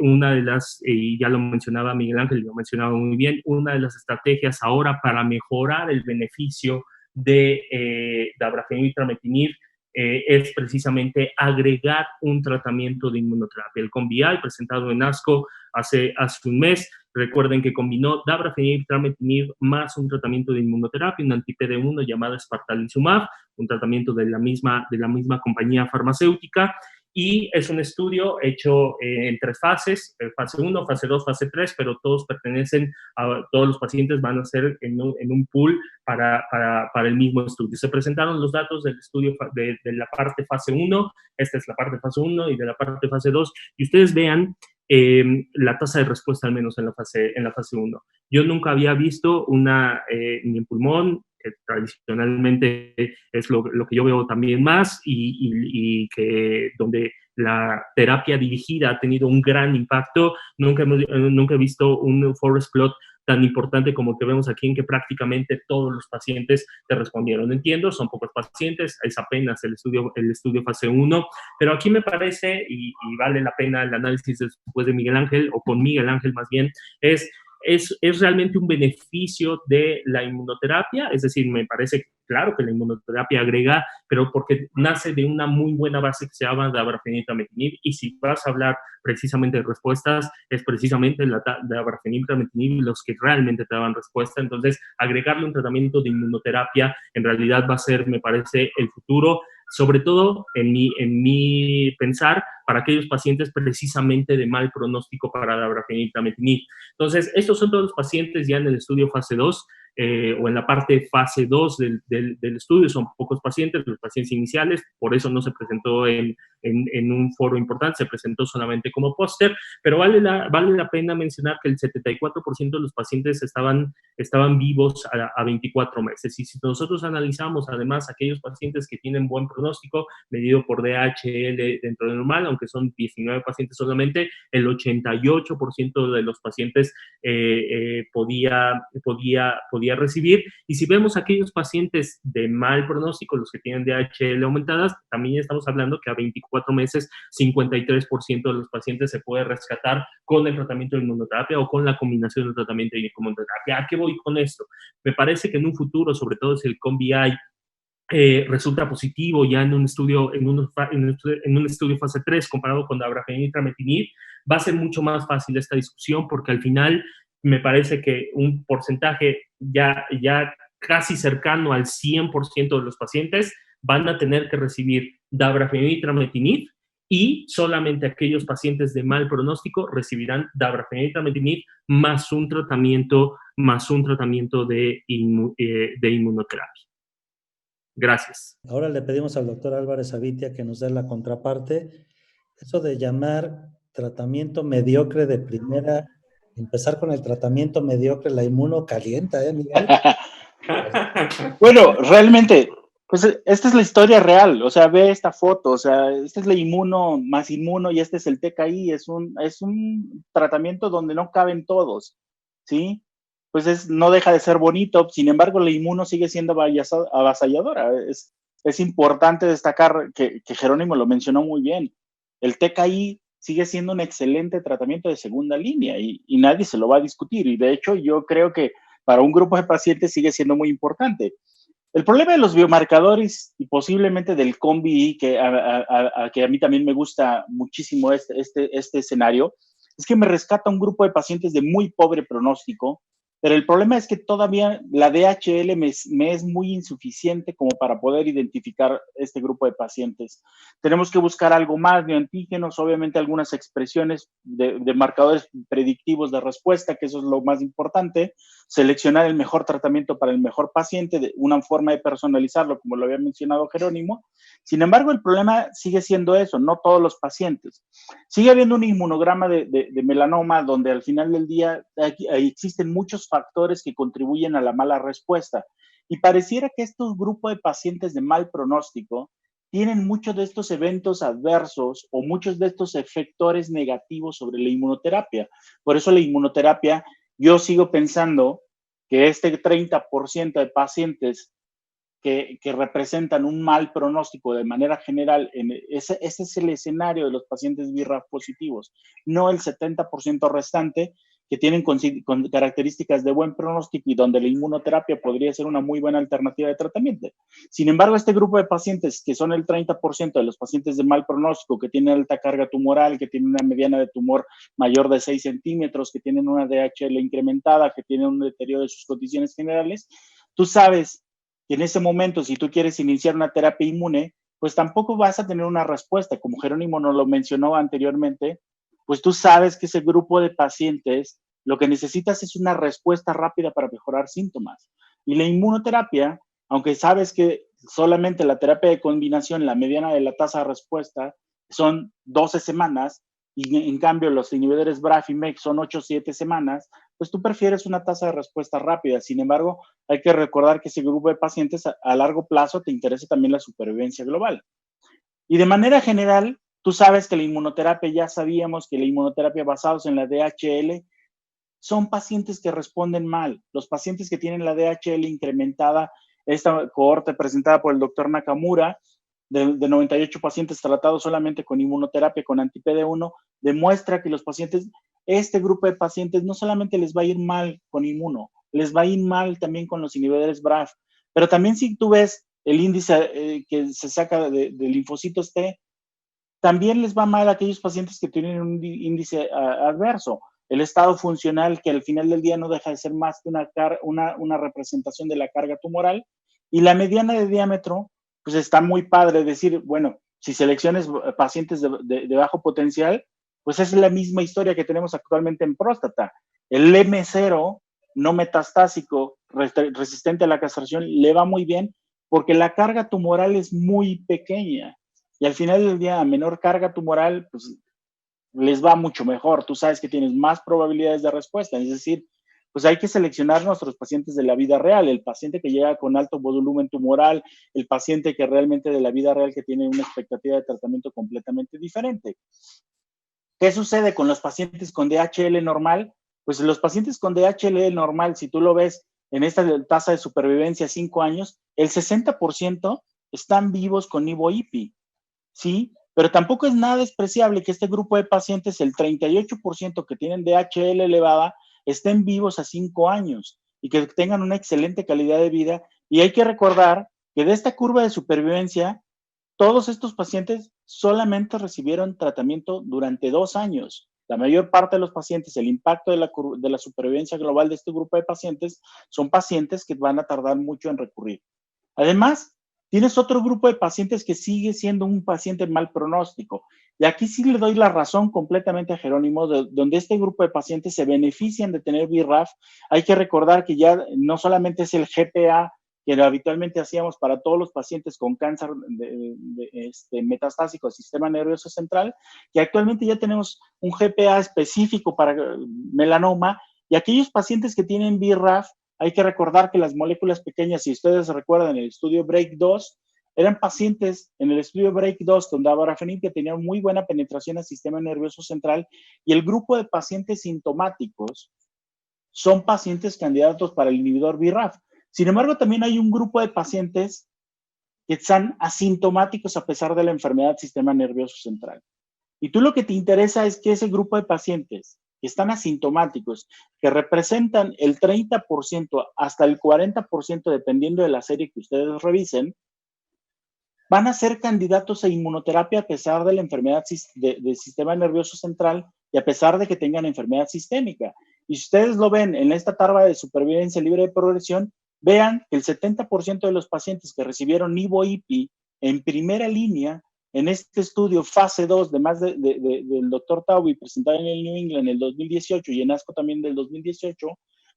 una de las, y ya lo mencionaba Miguel Ángel, lo mencionaba muy bien, una de las estrategias ahora para mejorar el beneficio de dabrafenib y trametinib es precisamente agregar un tratamiento de inmunoterapia. El COMBI, presentado en ASCO hace un mes, recuerden que combinó dabrafenib, trametinib más un tratamiento de inmunoterapia, un anti-PD1 llamado espartalizumab, un tratamiento de la misma compañía farmacéutica, y es un estudio hecho en 3 fases, fase 1, fase 2, fase 3, pero todos los pacientes van a ser en un pool para el mismo estudio. Se presentaron los datos del estudio de la parte fase 1, esta es la parte fase 1 y de la parte fase 2, y ustedes vean la tasa de respuesta al menos en la fase 1. Yo nunca había visto ni en pulmón, que tradicionalmente es lo que yo veo también más, y que donde la terapia dirigida ha tenido un gran impacto. Nunca he visto un forest plot tan importante como el que vemos aquí, en que prácticamente todos los pacientes te respondieron. Entiendo, son pocos pacientes, es apenas el estudio fase 1, pero aquí me parece, y vale la pena el análisis después de Miguel Ángel, o con Miguel Ángel más bien, es realmente un beneficio de la inmunoterapia. Es decir, me parece claro que la inmunoterapia agrega, pero porque nace de una muy buena base que se llama dabrafenib, trametinib, y si vas a hablar precisamente de respuestas, es precisamente la dabrafenib, trametinib los que realmente te daban respuesta. Entonces, agregarle un tratamiento de inmunoterapia en realidad va a ser, me parece, el futuro, sobre todo en mi pensar, para aquellos pacientes precisamente de mal pronóstico para dabrafenib, trametinib. Entonces, estos son todos los pacientes ya en el estudio fase 2, o en la parte fase 2 del estudio. Son pocos pacientes, los pacientes iniciales, por eso no se presentó en un foro importante, se presentó solamente como póster, pero vale la pena mencionar que el 74% de los pacientes estaban vivos a 24 meses. Y si nosotros analizamos además aquellos pacientes que tienen buen pronóstico, medido por DHL dentro de normal, aunque son 19 pacientes solamente, el 88% de los pacientes podía recibir. Y si vemos aquellos pacientes de mal pronóstico, los que tienen DHL aumentadas, también estamos hablando que a 24 meses, 53% de los pacientes se puede rescatar con el tratamiento de inmunoterapia o con la combinación del tratamiento de inmunoterapia. ¿A qué voy con esto? Me parece que en un futuro, sobre todo si el COMBI resulta positivo ya en un estudio fase 3 comparado con dabrafenib y trametinib, va a ser mucho más fácil esta discusión, porque al final me parece que un porcentaje ya casi cercano al 100% de los pacientes van a tener que recibir dabrafenib y trametinib, y solamente aquellos pacientes de mal pronóstico recibirán dabrafenib y trametinib más un tratamiento de inmunoterapia. Gracias. Ahora le pedimos al doctor Álvarez Avitia que nos dé la contraparte. Eso de llamar tratamiento mediocre de primera, empezar con el tratamiento mediocre, la inmuno calienta, Miguel? Bueno, realmente, pues esta es la historia real. O sea, ve esta foto, o sea, esta es la inmuno más inmuno y este es el TKI. Es un tratamiento donde no caben todos, ¿sí? Pues no deja de ser bonito. Sin embargo, la inmuno sigue siendo avasalladora. Es importante destacar que Jerónimo lo mencionó muy bien. El TKI sigue siendo un excelente tratamiento de segunda línea y nadie se lo va a discutir. Y de hecho, yo creo que para un grupo de pacientes sigue siendo muy importante. El problema de los biomarcadores y posiblemente del COMBI, que a mí también me gusta muchísimo este escenario, es que me rescata un grupo de pacientes de muy pobre pronóstico, pero el problema es que todavía la DHL me es muy insuficiente como para poder identificar este grupo de pacientes. Tenemos que buscar algo más, bioantígenos, obviamente algunas expresiones de marcadores predictivos de respuesta, que eso es lo más importante, seleccionar el mejor tratamiento para el mejor paciente, de una forma de personalizarlo, como lo había mencionado Jerónimo. Sin embargo, el problema sigue siendo eso, no todos los pacientes. Sigue habiendo un inmunograma de melanoma donde al final del día existen muchos factores que contribuyen a la mala respuesta. Y pareciera que estos grupos de pacientes de mal pronóstico tienen muchos de estos eventos adversos o muchos de estos efectores negativos sobre la inmunoterapia. Por eso la inmunoterapia, yo sigo pensando que este 30% de pacientes que representan un mal pronóstico de manera general, ese es el escenario de los pacientes BRAF positivos, no el 70% restante que tienen con características de buen pronóstico y donde la inmunoterapia podría ser una muy buena alternativa de tratamiento. Sin embargo, este grupo de pacientes, que son el 30% de los pacientes de mal pronóstico, que tienen alta carga tumoral, que tienen una mediana de tumor mayor de 6 centímetros, que tienen una DHL incrementada, que tienen un deterioro de sus condiciones generales, tú sabes que en ese momento, si tú quieres iniciar una terapia inmune, pues tampoco vas a tener una respuesta. Como Jerónimo nos lo mencionó anteriormente, pues tú sabes que ese grupo de pacientes lo que necesitas es una respuesta rápida para mejorar síntomas. Y la inmunoterapia, aunque sabes que solamente la terapia de combinación, la mediana de la tasa de respuesta, son 12 semanas, y en cambio los inhibidores BRAF y MEK son 8 o 7 semanas, pues tú prefieres una tasa de respuesta rápida. Sin embargo, hay que recordar que ese grupo de pacientes a largo plazo te interesa también la supervivencia global. Y de manera general, tú sabes que la inmunoterapia, ya sabíamos que la inmunoterapia basados en la DHL son pacientes que responden mal. Los pacientes que tienen la DHL incrementada, esta cohorte presentada por el doctor Nakamura, de 98 pacientes tratados solamente con inmunoterapia, con anti-PD1, demuestra que los pacientes, este grupo de pacientes no solamente les va a ir mal con inmuno, les va a ir mal también con los inhibidores BRAF, pero también si tú ves el índice que se saca de linfocitos T, también les va mal a aquellos pacientes que tienen un índice adverso. El estado funcional, que al final del día no deja de ser más que una representación de la carga tumoral, y la mediana de diámetro, pues está muy padre decir, bueno, si selecciones pacientes de bajo potencial, pues es la misma historia que tenemos actualmente en próstata. El M0 no metastásico, resistente a la castración, le va muy bien porque la carga tumoral es muy pequeña. Y al final del día, a menor carga tumoral, pues les va mucho mejor. Tú sabes que tienes más probabilidades de respuesta. Es decir, pues hay que seleccionar nuestros pacientes de la vida real. El paciente que llega con alto volumen tumoral, el paciente que realmente de la vida real que tiene una expectativa de tratamiento completamente diferente. ¿Qué sucede con los pacientes con DHL normal? Pues los pacientes con DHL normal, si tú lo ves en esta tasa de supervivencia 5 años, el 60% están vivos con nivo-IPI. ¿Sí? Pero tampoco es nada despreciable que este grupo de pacientes, el 38% que tienen DHL elevada, estén vivos a 5 años y que tengan una excelente calidad de vida. Y hay que recordar que de esta curva de supervivencia, todos estos pacientes solamente recibieron tratamiento durante 2 años. La mayor parte de los pacientes, el impacto de la supervivencia global de este grupo de pacientes, son pacientes que van a tardar mucho en recurrir. Además, tienes otro grupo de pacientes que sigue siendo un paciente mal pronóstico. Y aquí sí le doy la razón completamente a Jerónimo, donde este grupo de pacientes se benefician de tener BRAF. Hay que recordar que ya no solamente es el GPA que habitualmente hacíamos para todos los pacientes con cáncer metastásico del sistema nervioso central, que actualmente ya tenemos un GPA específico para melanoma, y aquellos pacientes que tienen BRAF, hay que recordar que las moléculas pequeñas, si ustedes recuerdan el estudio BREAK2, eran pacientes en el estudio BREAK2 con davarafenib que tenían muy buena penetración al sistema nervioso central, y el grupo de pacientes sintomáticos son pacientes candidatos para el inhibidor BRAF. Sin embargo, también hay un grupo de pacientes que están asintomáticos a pesar de la enfermedad del sistema nervioso central. Y tú lo que te interesa es que ese grupo de pacientes que están asintomáticos, que representan el 30% hasta el 40%, dependiendo de la serie que ustedes revisen, van a ser candidatos a inmunoterapia a pesar de la enfermedad del sistema nervioso central y a pesar de que tengan enfermedad sistémica. Y si ustedes lo ven en esta tabla de supervivencia libre de progresión, vean que el 70% de los pacientes que recibieron nivo-IPI en primera línea, en este estudio fase 2 del doctor Taubi presentado en el New England en el 2018 y en ASCO también del 2018,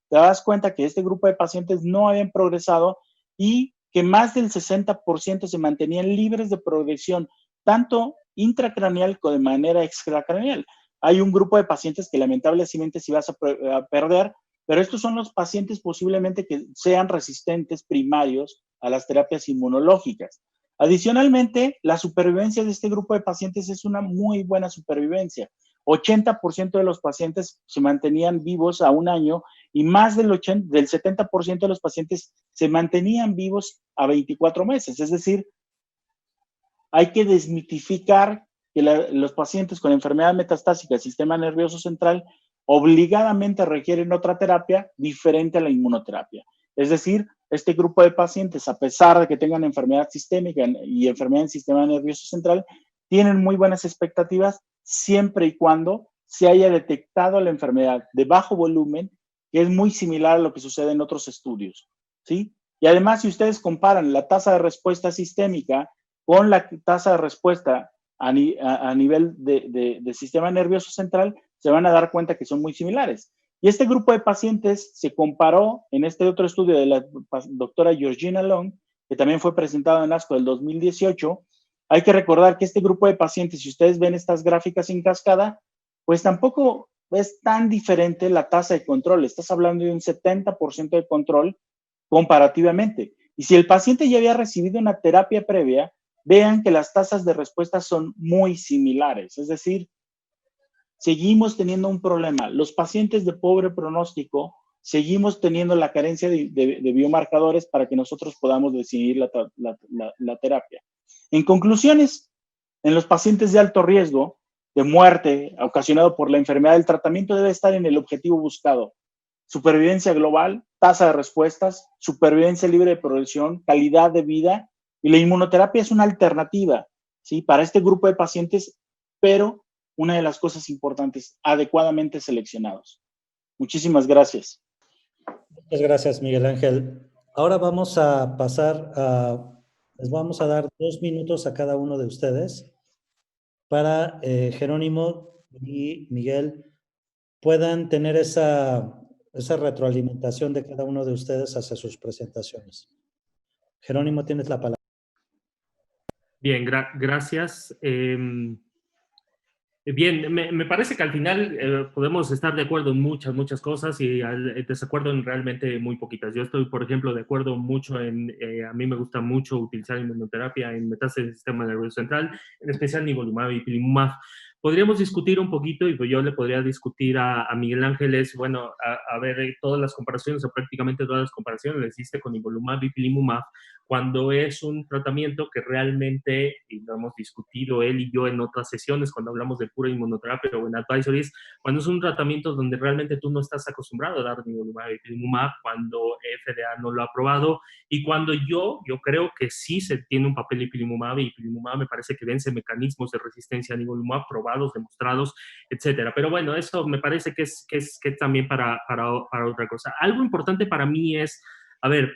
te das cuenta que este grupo de pacientes no habían progresado y que más del 60% se mantenían libres de progresión, tanto intracraneal como de manera extracraneal. Hay un grupo de pacientes que lamentablemente sí vas a perder, pero estos son los pacientes posiblemente que sean resistentes primarios a las terapias inmunológicas. Adicionalmente, la supervivencia de este grupo de pacientes es una muy buena supervivencia. 80% de los pacientes se mantenían vivos a un año y más del 70% de los pacientes se mantenían vivos a 24 meses. Es decir, hay que desmitificar que los pacientes con enfermedad metastásica del sistema nervioso central obligadamente requieren otra terapia diferente a la inmunoterapia. Es decir, este grupo de pacientes, a pesar de que tengan enfermedad sistémica y enfermedad del sistema nervioso central, tienen muy buenas expectativas siempre y cuando se haya detectado la enfermedad de bajo volumen, que es muy similar a lo que sucede en otros estudios, ¿sí? Y además, si ustedes comparan la tasa de respuesta sistémica con la tasa de respuesta a nivel de sistema nervioso central, se van a dar cuenta que son muy similares. Y este grupo de pacientes se comparó en este otro estudio de la doctora Georgina Long, que también fue presentado en ASCO del 2018. Hay que recordar que este grupo de pacientes, si ustedes ven estas gráficas en cascada, pues tampoco es tan diferente la tasa de control. Estás hablando de un 70% de control comparativamente. Y si el paciente ya había recibido una terapia previa, vean que las tasas de respuesta son muy similares. Es decir, seguimos teniendo un problema. Los pacientes de pobre pronóstico, seguimos teniendo la carencia de biomarcadores para que nosotros podamos decidir la terapia. En conclusiones, en los pacientes de alto riesgo de muerte ocasionado por la enfermedad, el tratamiento debe estar en el objetivo buscado: supervivencia global, tasa de respuestas, supervivencia libre de progresión, calidad de vida, y la inmunoterapia es una alternativa, ¿sí?, para este grupo de pacientes, pero una de las cosas importantes, adecuadamente seleccionados. Muchísimas gracias. Muchas gracias, Miguel Ángel. Ahora vamos a pasar les vamos a dar 2 minutos a cada uno de ustedes para Jerónimo y Miguel puedan tener esa retroalimentación de cada uno de ustedes hacia sus presentaciones. Jerónimo, tienes la palabra. Bien, gracias. Bien, me parece que al final podemos estar de acuerdo en muchas cosas y desacuerdo en realmente muy poquitas. Yo estoy, por ejemplo, de acuerdo mucho a mí me gusta mucho utilizar inmunoterapia en metástasis del sistema nervioso central, en especial nivolumab y ipilimumab. Podríamos discutir un poquito, y pues yo le podría discutir a Miguel Ángeles, bueno, a ver todas las comparaciones, o prácticamente todas las comparaciones le hiciste con nivolumab y ipilimumab, cuando es un tratamiento que realmente, y lo hemos discutido él y yo en otras sesiones, cuando hablamos de pura inmunoterapia o en advisories, cuando es un tratamiento donde realmente tú no estás acostumbrado a dar nivolumab y ipilimumab, cuando FDA no lo ha aprobado, y cuando yo creo que sí se tiene un papel ipilimumab, y ipilimumab me parece que vence mecanismos de resistencia a nivolumab probados, demostrados, etcétera. Pero bueno, eso me parece que es también para otra cosa. Algo importante para mí es, a ver,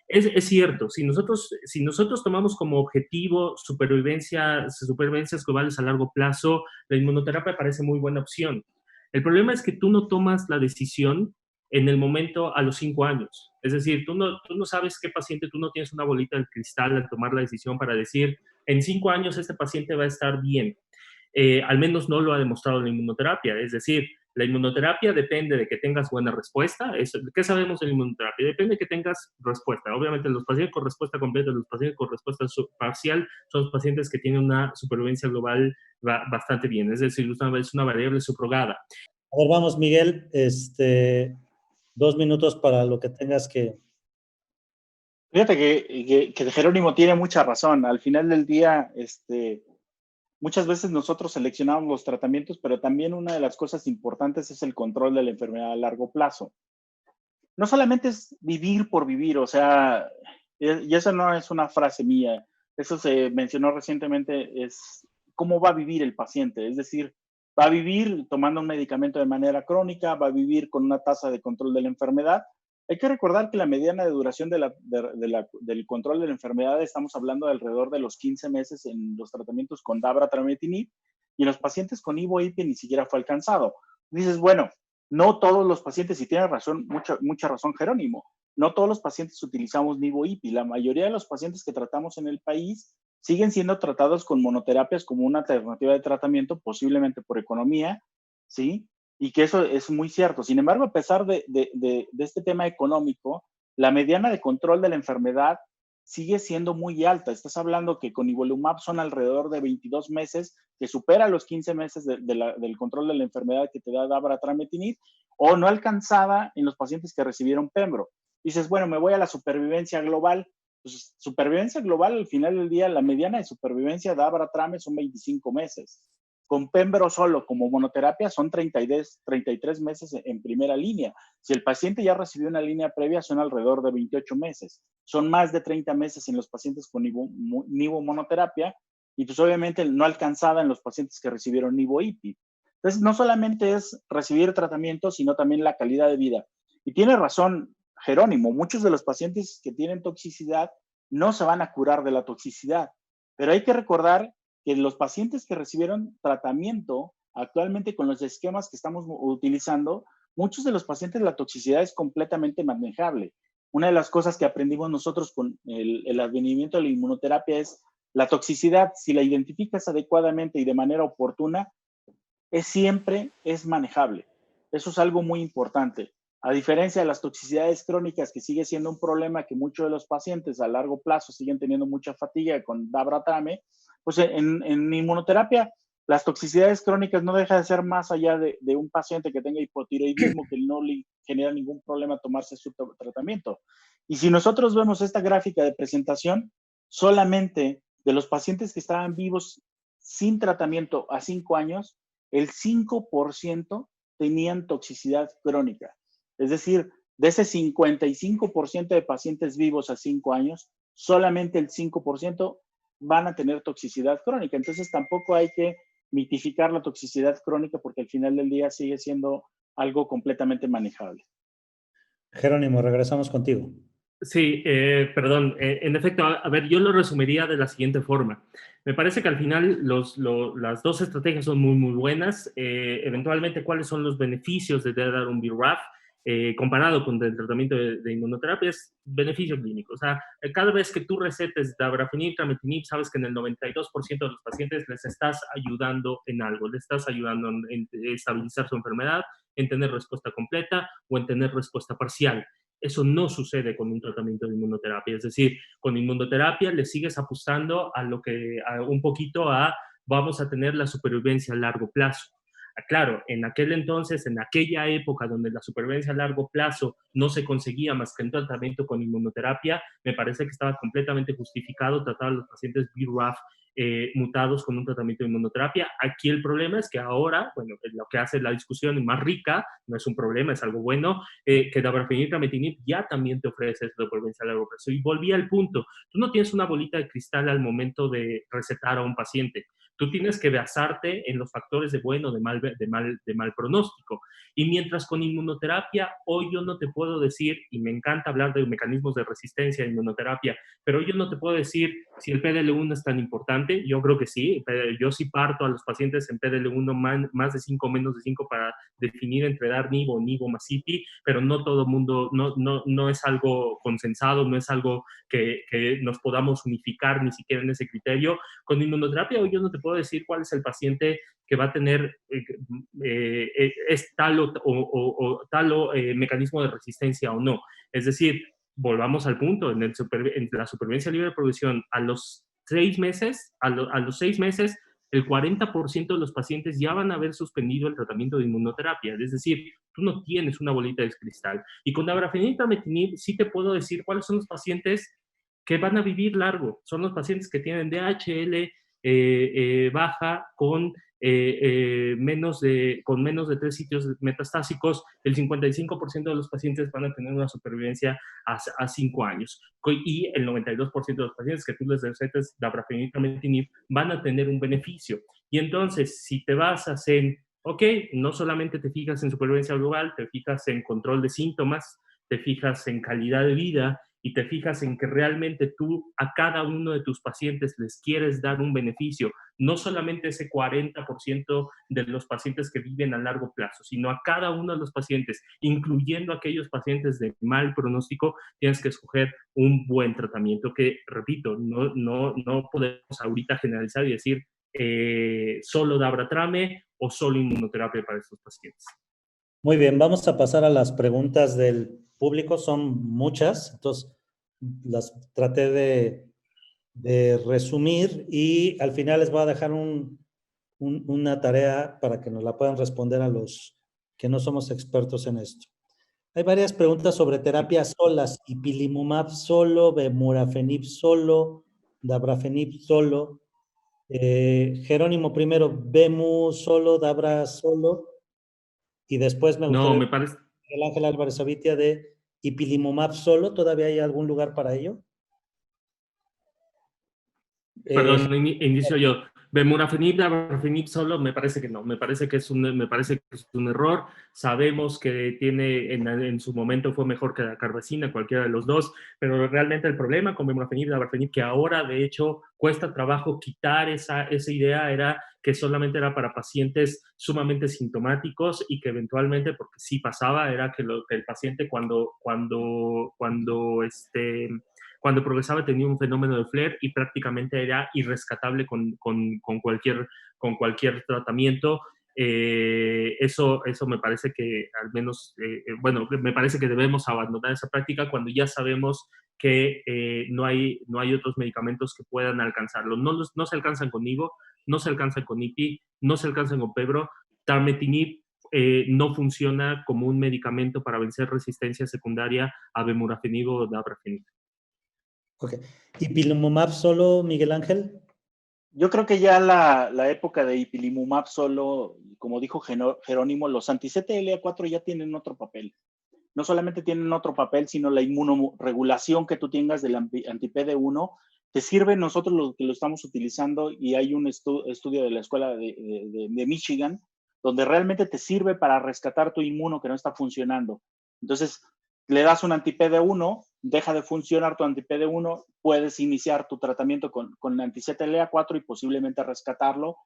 es cierto, si nosotros tomamos como objetivo supervivencias globales a largo plazo, la inmunoterapia parece muy buena opción. El problema es que tú no tomas la decisión en el momento a los 5 años. Es decir, tú no sabes qué paciente, tú no tienes una bolita de cristal al tomar la decisión para decir, en 5 años este paciente va a estar bien. Al menos no lo ha demostrado la inmunoterapia. Es decir, la inmunoterapia depende de que tengas buena respuesta. ¿Qué sabemos de la inmunoterapia? Depende de que tengas respuesta. Obviamente, los pacientes con respuesta completa, los pacientes con respuesta parcial, son los pacientes que tienen una supervivencia global bastante bien. Es decir, es una variable subrogada. A ver, vamos, Miguel, 2 minutos para lo que tengas que... Fíjate que Jerónimo tiene mucha razón. Al final del día, muchas veces nosotros seleccionamos los tratamientos, pero también una de las cosas importantes es el control de la enfermedad a largo plazo. No solamente es vivir por vivir, o sea, y eso no es una frase mía, eso se mencionó recientemente, es cómo va a vivir el paciente. Es decir, va a vivir tomando un medicamento de manera crónica, va a vivir con una tasa de control de la enfermedad. Hay que recordar que la mediana de duración del control de la enfermedad, estamos hablando de alrededor de los 15 meses en los tratamientos con dabratrametinib, y en los pacientes con Nivo/Ipi ni siquiera fue alcanzado. Dices, bueno, no todos los pacientes, y tienes razón, mucha razón Jerónimo, no todos los pacientes utilizamos Nivo/Ipi. La mayoría de los pacientes que tratamos en el país siguen siendo tratados con monoterapias como una alternativa de tratamiento, posiblemente por economía, ¿sí? Y que eso es muy cierto. Sin embargo, a pesar de este tema económico, la mediana de control de la enfermedad sigue siendo muy alta. Estás hablando que con nivolumab son alrededor de 22 meses, que supera los 15 meses del control de la enfermedad que te da dabratrametinib, o no alcanzada en los pacientes que recibieron pembro. Dices, bueno, me voy a la supervivencia global. Pues, supervivencia global, al final del día, la mediana de supervivencia de dabratrame son 25 meses. Con pembro solo como monoterapia son 33 meses en primera línea. Si el paciente ya recibió una línea previa, son alrededor de 28 meses. Son más de 30 meses en los pacientes con nivo monoterapia, y pues obviamente no alcanzada en los pacientes que recibieron Nivo/Ipi. Entonces, no solamente es recibir tratamiento, sino también la calidad de vida. Y tiene razón Jerónimo, muchos de los pacientes que tienen toxicidad no se van a curar de la toxicidad, pero hay que recordar que los pacientes que recibieron tratamiento actualmente con los esquemas que estamos utilizando, muchos de los pacientes la toxicidad es completamente manejable. Una de las cosas que aprendimos nosotros con el advenimiento de la inmunoterapia es la toxicidad, si la identificas adecuadamente y de manera oportuna, siempre es manejable. Eso es algo muy importante. A diferencia de las toxicidades crónicas, que sigue siendo un problema que muchos de los pacientes a largo plazo siguen teniendo mucha fatiga con dabratrame, pues en inmunoterapia las toxicidades crónicas no deja de ser más allá de un paciente que tenga hipotiroidismo que no le genera ningún problema tomarse su tratamiento. Y si nosotros vemos esta gráfica de presentación, solamente de los pacientes que estaban vivos sin tratamiento a 5 años, el 5% tenían toxicidad crónica. Es decir, de ese 55% de pacientes vivos a 5 años, solamente el 5% van a tener toxicidad crónica. Entonces tampoco hay que mitificar la toxicidad crónica, porque al final del día sigue siendo algo completamente manejable. Jerónimo, regresamos contigo. Sí, perdón. En efecto, a ver, yo lo resumiría de la siguiente forma. Me parece que al final las dos estrategias son muy, muy buenas. Eventualmente, ¿cuáles son los beneficios de dar un BRAF comparado con el tratamiento de inmunoterapia? Es beneficio clínico. O sea, cada vez que tú recetes dabrafenib, trametinib, sabes que en el 92% de los pacientes les estás ayudando en algo. Les estás ayudando en estabilizar su enfermedad, en tener respuesta completa o en tener respuesta parcial. Eso no sucede con un tratamiento de inmunoterapia. Es decir, con inmunoterapia le sigues apostando un poquito a vamos a tener la supervivencia a largo plazo. Claro, en aquel entonces, en aquella época donde la supervivencia a largo plazo no se conseguía más que en tratamiento con inmunoterapia, me parece que estaba completamente justificado tratar a los pacientes BRAF mutados con un tratamiento de inmunoterapia. Aquí el problema es que ahora, bueno, lo que hace la discusión más rica, no es un problema, es algo bueno, que dabrafenib, trametinib ya también te ofrece supervivencia a largo plazo. Y volví al punto, tú no tienes una bolita de cristal al momento de recetar a un paciente. Tú tienes que basarte en los factores de bueno, de mal pronóstico. Y mientras con inmunoterapia, hoy yo no te puedo decir, y me encanta hablar de mecanismos de resistencia a inmunoterapia, pero yo no te puedo decir si el PDL1 es tan importante. Yo creo que sí. Yo sí parto a los pacientes en PDL1 más de 5 o menos de 5 para definir entre dar Nivo más Ipi, pero no todo el mundo, no es algo consensado, no es algo que nos podamos unificar ni siquiera en ese criterio. Con inmunoterapia hoy yo no te puedo decir cuál es el paciente que va a tener tal mecanismo de resistencia o no. Es decir, volvamos al punto, en la supervivencia libre de progresión, a los 6 meses, el 40% de los pacientes ya van a haber suspendido el tratamiento de inmunoterapia. Es decir, tú no tienes una bolita de cristal. Y con dabrafenib y trametinib sí te puedo decir cuáles son los pacientes que van a vivir largo. Son los pacientes que tienen DHL baja con menos de 3 sitios metastásicos. El 55% de los pacientes van a tener una supervivencia a 5 años. Y el 92% de los pacientes que tú les recetes dabrafenib, trametinib van a tener un beneficio. Y entonces, si te basas en ok, no solamente te fijas en supervivencia global, te fijas en control de síntomas, te fijas en calidad de vida y te fijas en que realmente tú a cada uno de tus pacientes les quieres dar un beneficio, no solamente ese 40% de los pacientes que viven a largo plazo, sino a cada uno de los pacientes, incluyendo aquellos pacientes de mal pronóstico, tienes que escoger un buen tratamiento que, repito, no podemos ahorita generalizar y decir solo dabratrame o solo inmunoterapia para estos pacientes. Muy bien, vamos a pasar a las preguntas del público, son muchas, entonces las traté de resumir y al final les voy a dejar una tarea para que nos la puedan responder a los que no somos expertos en esto. Hay varias preguntas sobre terapias solas, ipilimumab solo, bemurafenib solo, dabrafenib solo. Jerónimo primero, bemu solo, dabra solo, y después me No, gustaría me parece... el Ángel Álvarez Avitia de ipilimumab solo. ¿Todavía hay algún lugar para ello? Perdón, inicio yo. Bemurafenib, dabrafenib solo, me parece que no, me parece que es un error. Sabemos que tiene, en su momento fue mejor que la carbacina, cualquiera de los dos, pero realmente el problema con bemurafenib, dabrafenib, que ahora de hecho cuesta trabajo quitar esa idea, era que solamente era para pacientes sumamente sintomáticos y que eventualmente, porque sí pasaba, era que el paciente cuando progresaba tenía un fenómeno de flare y prácticamente era irrescatable con cualquier tratamiento. Eso me parece que al menos, me parece que debemos abandonar esa práctica cuando ya sabemos que no hay otros medicamentos que puedan alcanzarlo. No se alcanzan con Nivo, no se alcanzan con IPI, no se alcanzan con Pebro. Tarmetinib no funciona como un medicamento para vencer resistencia secundaria a bemurafenib o dabrafenib. Ok. ¿Ipilimumab solo, Miguel Ángel? Yo creo que ya la época de ipilimumab solo, como dijo Jerónimo, los anti-CTLA4 ya tienen otro papel. No solamente tienen otro papel, sino la inmunoregulación que tú tengas del anti-PD1 te sirve. Nosotros los que lo estamos utilizando, y hay un estudio de la escuela de Michigan, donde realmente te sirve para rescatar tu inmuno que no está funcionando. Entonces, le das un anti-PD1, deja de funcionar tu anti-PD1, puedes iniciar tu tratamiento con anti-CTLA4 y posiblemente rescatarlo.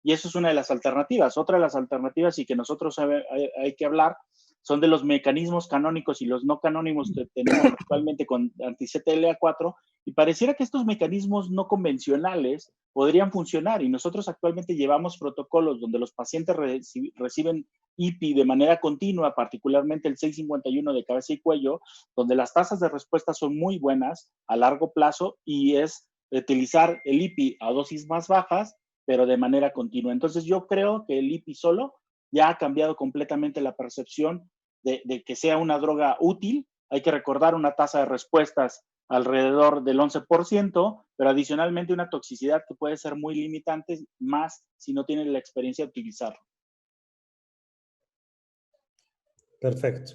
Y eso es una de las alternativas. Otra de las alternativas, y que nosotros hay que hablar, son de los mecanismos canónicos y los no canónicos que tenemos actualmente con anti-CTLA4, y pareciera que estos mecanismos no convencionales podrían funcionar, y nosotros actualmente llevamos protocolos donde los pacientes reciben IPI de manera continua, particularmente el 651 de cabeza y cuello, donde las tasas de respuesta son muy buenas a largo plazo, y es utilizar el IPI a dosis más bajas, pero de manera continua. Entonces yo creo que el IPI solo ya ha cambiado completamente la percepción de que sea una droga útil. Hay que recordar una tasa de respuestas alrededor del 11%, pero adicionalmente una toxicidad que puede ser muy limitante, más si no tienen la experiencia de utilizarlo. Perfecto.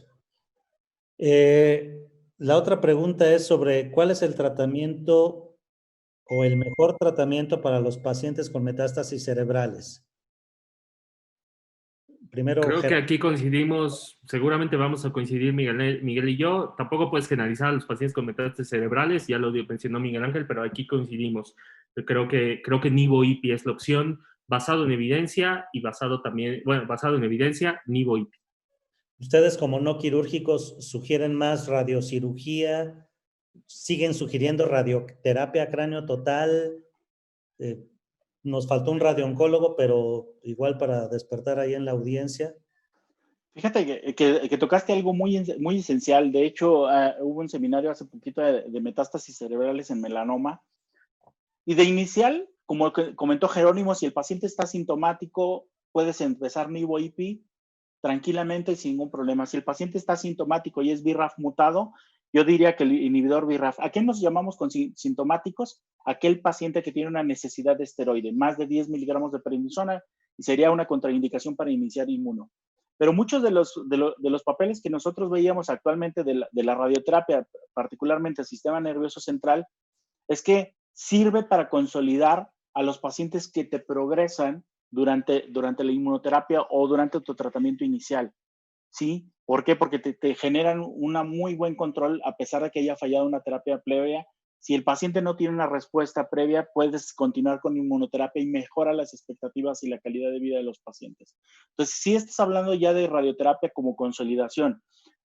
La otra pregunta es sobre cuál es el tratamiento o el mejor tratamiento para los pacientes con metástasis cerebrales. Primero, creo que aquí coincidimos, seguramente vamos a coincidir Miguel y yo. Tampoco puedes generalizar a los pacientes con metástasis cerebrales, ya lo mencionó Miguel Ángel, pero aquí coincidimos. Creo que Nivo-IPI es la opción, basado en evidencia y basado en evidencia, Nivo-IPI. Ustedes, como no quirúrgicos, sugieren más radiocirugía, siguen sugiriendo radioterapia cráneo total. Nos faltó un radiooncólogo, pero igual para despertar ahí en la audiencia. Fíjate que tocaste algo muy esencial. De hecho, hubo un seminario hace poquito de metástasis cerebrales en melanoma. Y de inicial, como comentó Jerónimo, si el paciente está sintomático, puedes empezar Nivo-IPI tranquilamente sin ningún problema. Si el paciente está sintomático y es BRAF mutado, yo diría que el inhibidor BRAF. ¿A qué nos llamamos con sintomáticos? Aquel paciente que tiene una necesidad de esteroide, más de 10 miligramos de prednisona, y sería una contraindicación para iniciar inmuno. Pero muchos de los papeles que nosotros veíamos actualmente de la radioterapia, particularmente el sistema nervioso central, es que sirve para consolidar a los pacientes que te progresan durante la inmunoterapia o durante tu tratamiento inicial, ¿sí? ¿Por qué? Porque te generan un muy buen control a pesar de que haya fallado una terapia previa. Si el paciente no tiene una respuesta previa, puedes continuar con inmunoterapia y mejora las expectativas y la calidad de vida de los pacientes. Entonces, sí estás hablando ya de radioterapia como consolidación.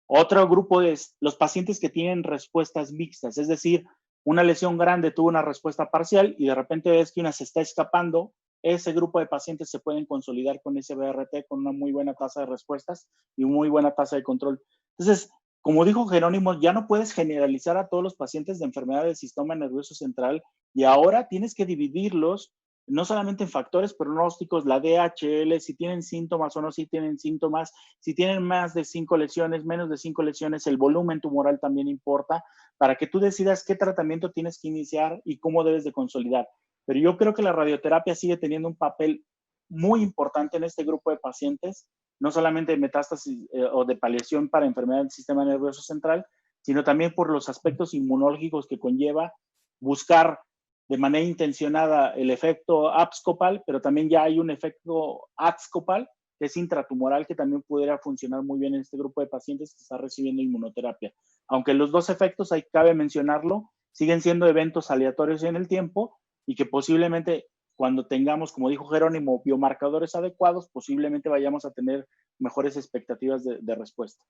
Otro grupo es los pacientes que tienen respuestas mixtas, es decir, una lesión grande tuvo una respuesta parcial y de repente ves que una se está escapando. Ese grupo de pacientes se pueden consolidar con ese BRT con una muy buena tasa de respuestas y muy buena tasa de control. Entonces, como dijo Jerónimo, ya no puedes generalizar a todos los pacientes de enfermedad del sistema nervioso central y ahora tienes que dividirlos no solamente en factores pronósticos, la DHL, si tienen síntomas o no si tienen síntomas, si tienen más de 5 lesiones, menos de 5 lesiones, el volumen tumoral también importa para que tú decidas qué tratamiento tienes que iniciar y cómo debes de consolidar. Pero yo creo que la radioterapia sigue teniendo un papel muy importante en este grupo de pacientes, no solamente de metástasis o de paliación para enfermedad del sistema nervioso central, sino también por los aspectos inmunológicos que conlleva buscar de manera intencionada el efecto abscopal, pero también ya hay un efecto adscopal, que es intratumoral, que también pudiera funcionar muy bien en este grupo de pacientes que está recibiendo inmunoterapia. Aunque los dos efectos, ahí cabe mencionarlo, siguen siendo eventos aleatorios en el tiempo y que posiblemente cuando tengamos, como dijo Jerónimo, biomarcadores adecuados, posiblemente vayamos a tener mejores expectativas de respuesta.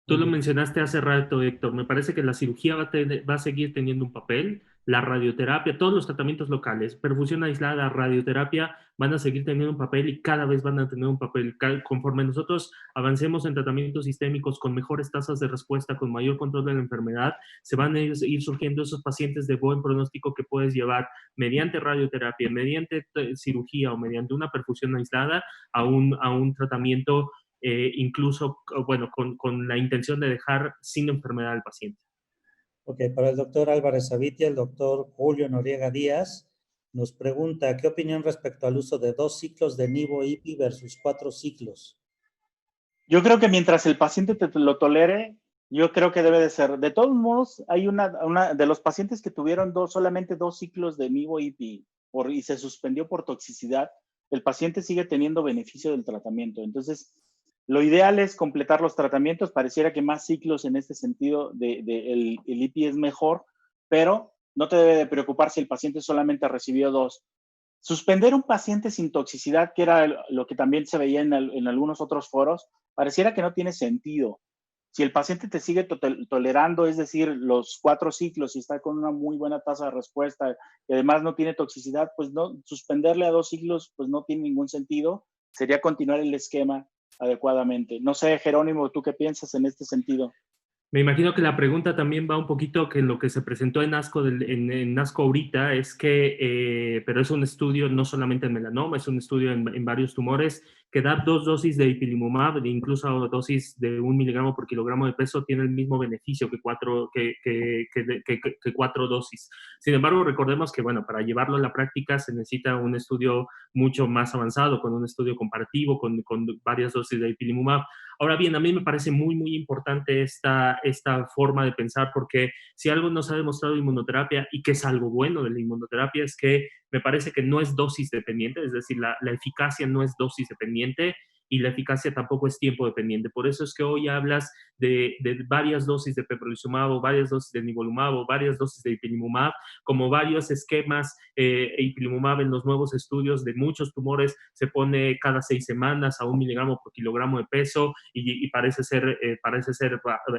Tú lo mencionaste hace rato, Héctor. Me parece que la cirugía va a seguir teniendo un papel, la radioterapia, todos los tratamientos locales, perfusión aislada, radioterapia, van a seguir teniendo un papel y cada vez van a tener un papel. Conforme nosotros avancemos en tratamientos sistémicos con mejores tasas de respuesta, con mayor control de la enfermedad, se van a ir surgiendo esos pacientes de buen pronóstico que puedes llevar mediante radioterapia, mediante cirugía o mediante una perfusión aislada a un tratamiento incluso, bueno, con la intención de dejar sin enfermedad al paciente. Ok, para el doctor Álvarez Avitia, el doctor Julio Noriega Díaz nos pregunta, ¿qué opinión respecto al uso de 2 ciclos de nivo-IPI versus 4 ciclos? Yo creo que mientras el paciente te lo tolere, yo creo que debe de ser. De todos modos, hay una de los pacientes que tuvieron solamente 2 ciclos de nivo-IPI y se suspendió por toxicidad, el paciente sigue teniendo beneficio del tratamiento. Entonces, lo ideal es completar los tratamientos. Pareciera que más ciclos en este sentido el IPI es mejor, pero no te debe de preocupar si el paciente solamente recibió 2. Suspender un paciente sin toxicidad, que era lo que también se veía en algunos otros foros, pareciera que no tiene sentido. Si el paciente te sigue tolerando, es decir, los 4 ciclos y está con una muy buena tasa de respuesta y además no tiene toxicidad, pues no, suspenderle a 2 ciclos pues no tiene ningún sentido. Sería continuar el esquema adecuadamente. No sé, Jerónimo, ¿tú qué piensas en este sentido? Me imagino que la pregunta también va un poquito que lo que se presentó en ASCO, en ASCO ahorita es que, pero es un estudio no solamente en melanoma, es un estudio en varios tumores, que dar 2 dosis de ipilimumab, incluso dosis de 1 miligramo por kilogramo de peso, tiene el mismo beneficio que 4 dosis. Sin embargo, recordemos que, bueno, para llevarlo a la práctica se necesita un estudio mucho más avanzado, con un estudio comparativo, con varias dosis de ipilimumab. Ahora bien, a mí me parece muy, muy importante esta forma de pensar, porque si algo nos ha demostrado inmunoterapia y que es algo bueno de la inmunoterapia es que me parece que no es dosis dependiente, es decir, la eficacia no es dosis dependiente y la eficacia tampoco es tiempo dependiente. Por eso es que hoy hablas de varias dosis de pembrolizumab o varias dosis de nivolumab o varias dosis de ipilimumab, como varios esquemas. Ipilimumab en los nuevos estudios de muchos tumores se pone cada 6 semanas a 1 miligramo por kilogramo de peso y parece ser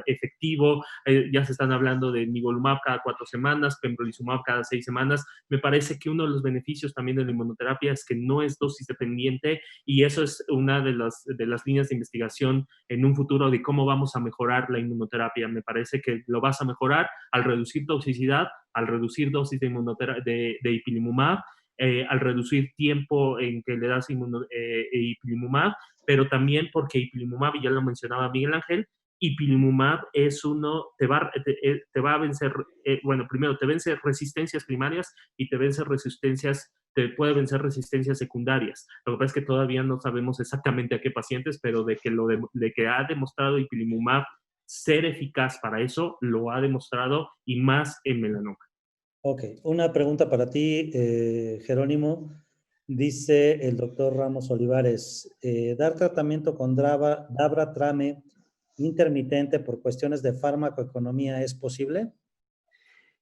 efectivo. Ya se están hablando de nivolumab cada 4 semanas, pembrolizumab cada 6 semanas. Me parece que uno de los beneficios también de la inmunoterapia es que no es dosis dependiente y eso es una de las líneas de investigación en un futuro de cómo vamos a mejorar la inmunoterapia. Me parece que lo vas a mejorar al reducir toxicidad, al reducir dosis de ipilimumab, al reducir tiempo en que le das ipilimumab, pero también porque ipilimumab, y ya lo mencionaba Miguel Ángel, ipilimumab es te va a vencer, bueno, primero te vence resistencias primarias y te puede vencer resistencias secundarias. Lo que pasa es que todavía no sabemos exactamente a qué pacientes, pero de que ha demostrado ipilimumab ser eficaz para eso, lo ha demostrado y más en melanoma. Ok, una pregunta para ti, Jerónimo. Dice el doctor Ramos Olivares, dar tratamiento con Dabratrame intermitente por cuestiones de farmacoeconomía, ¿es posible?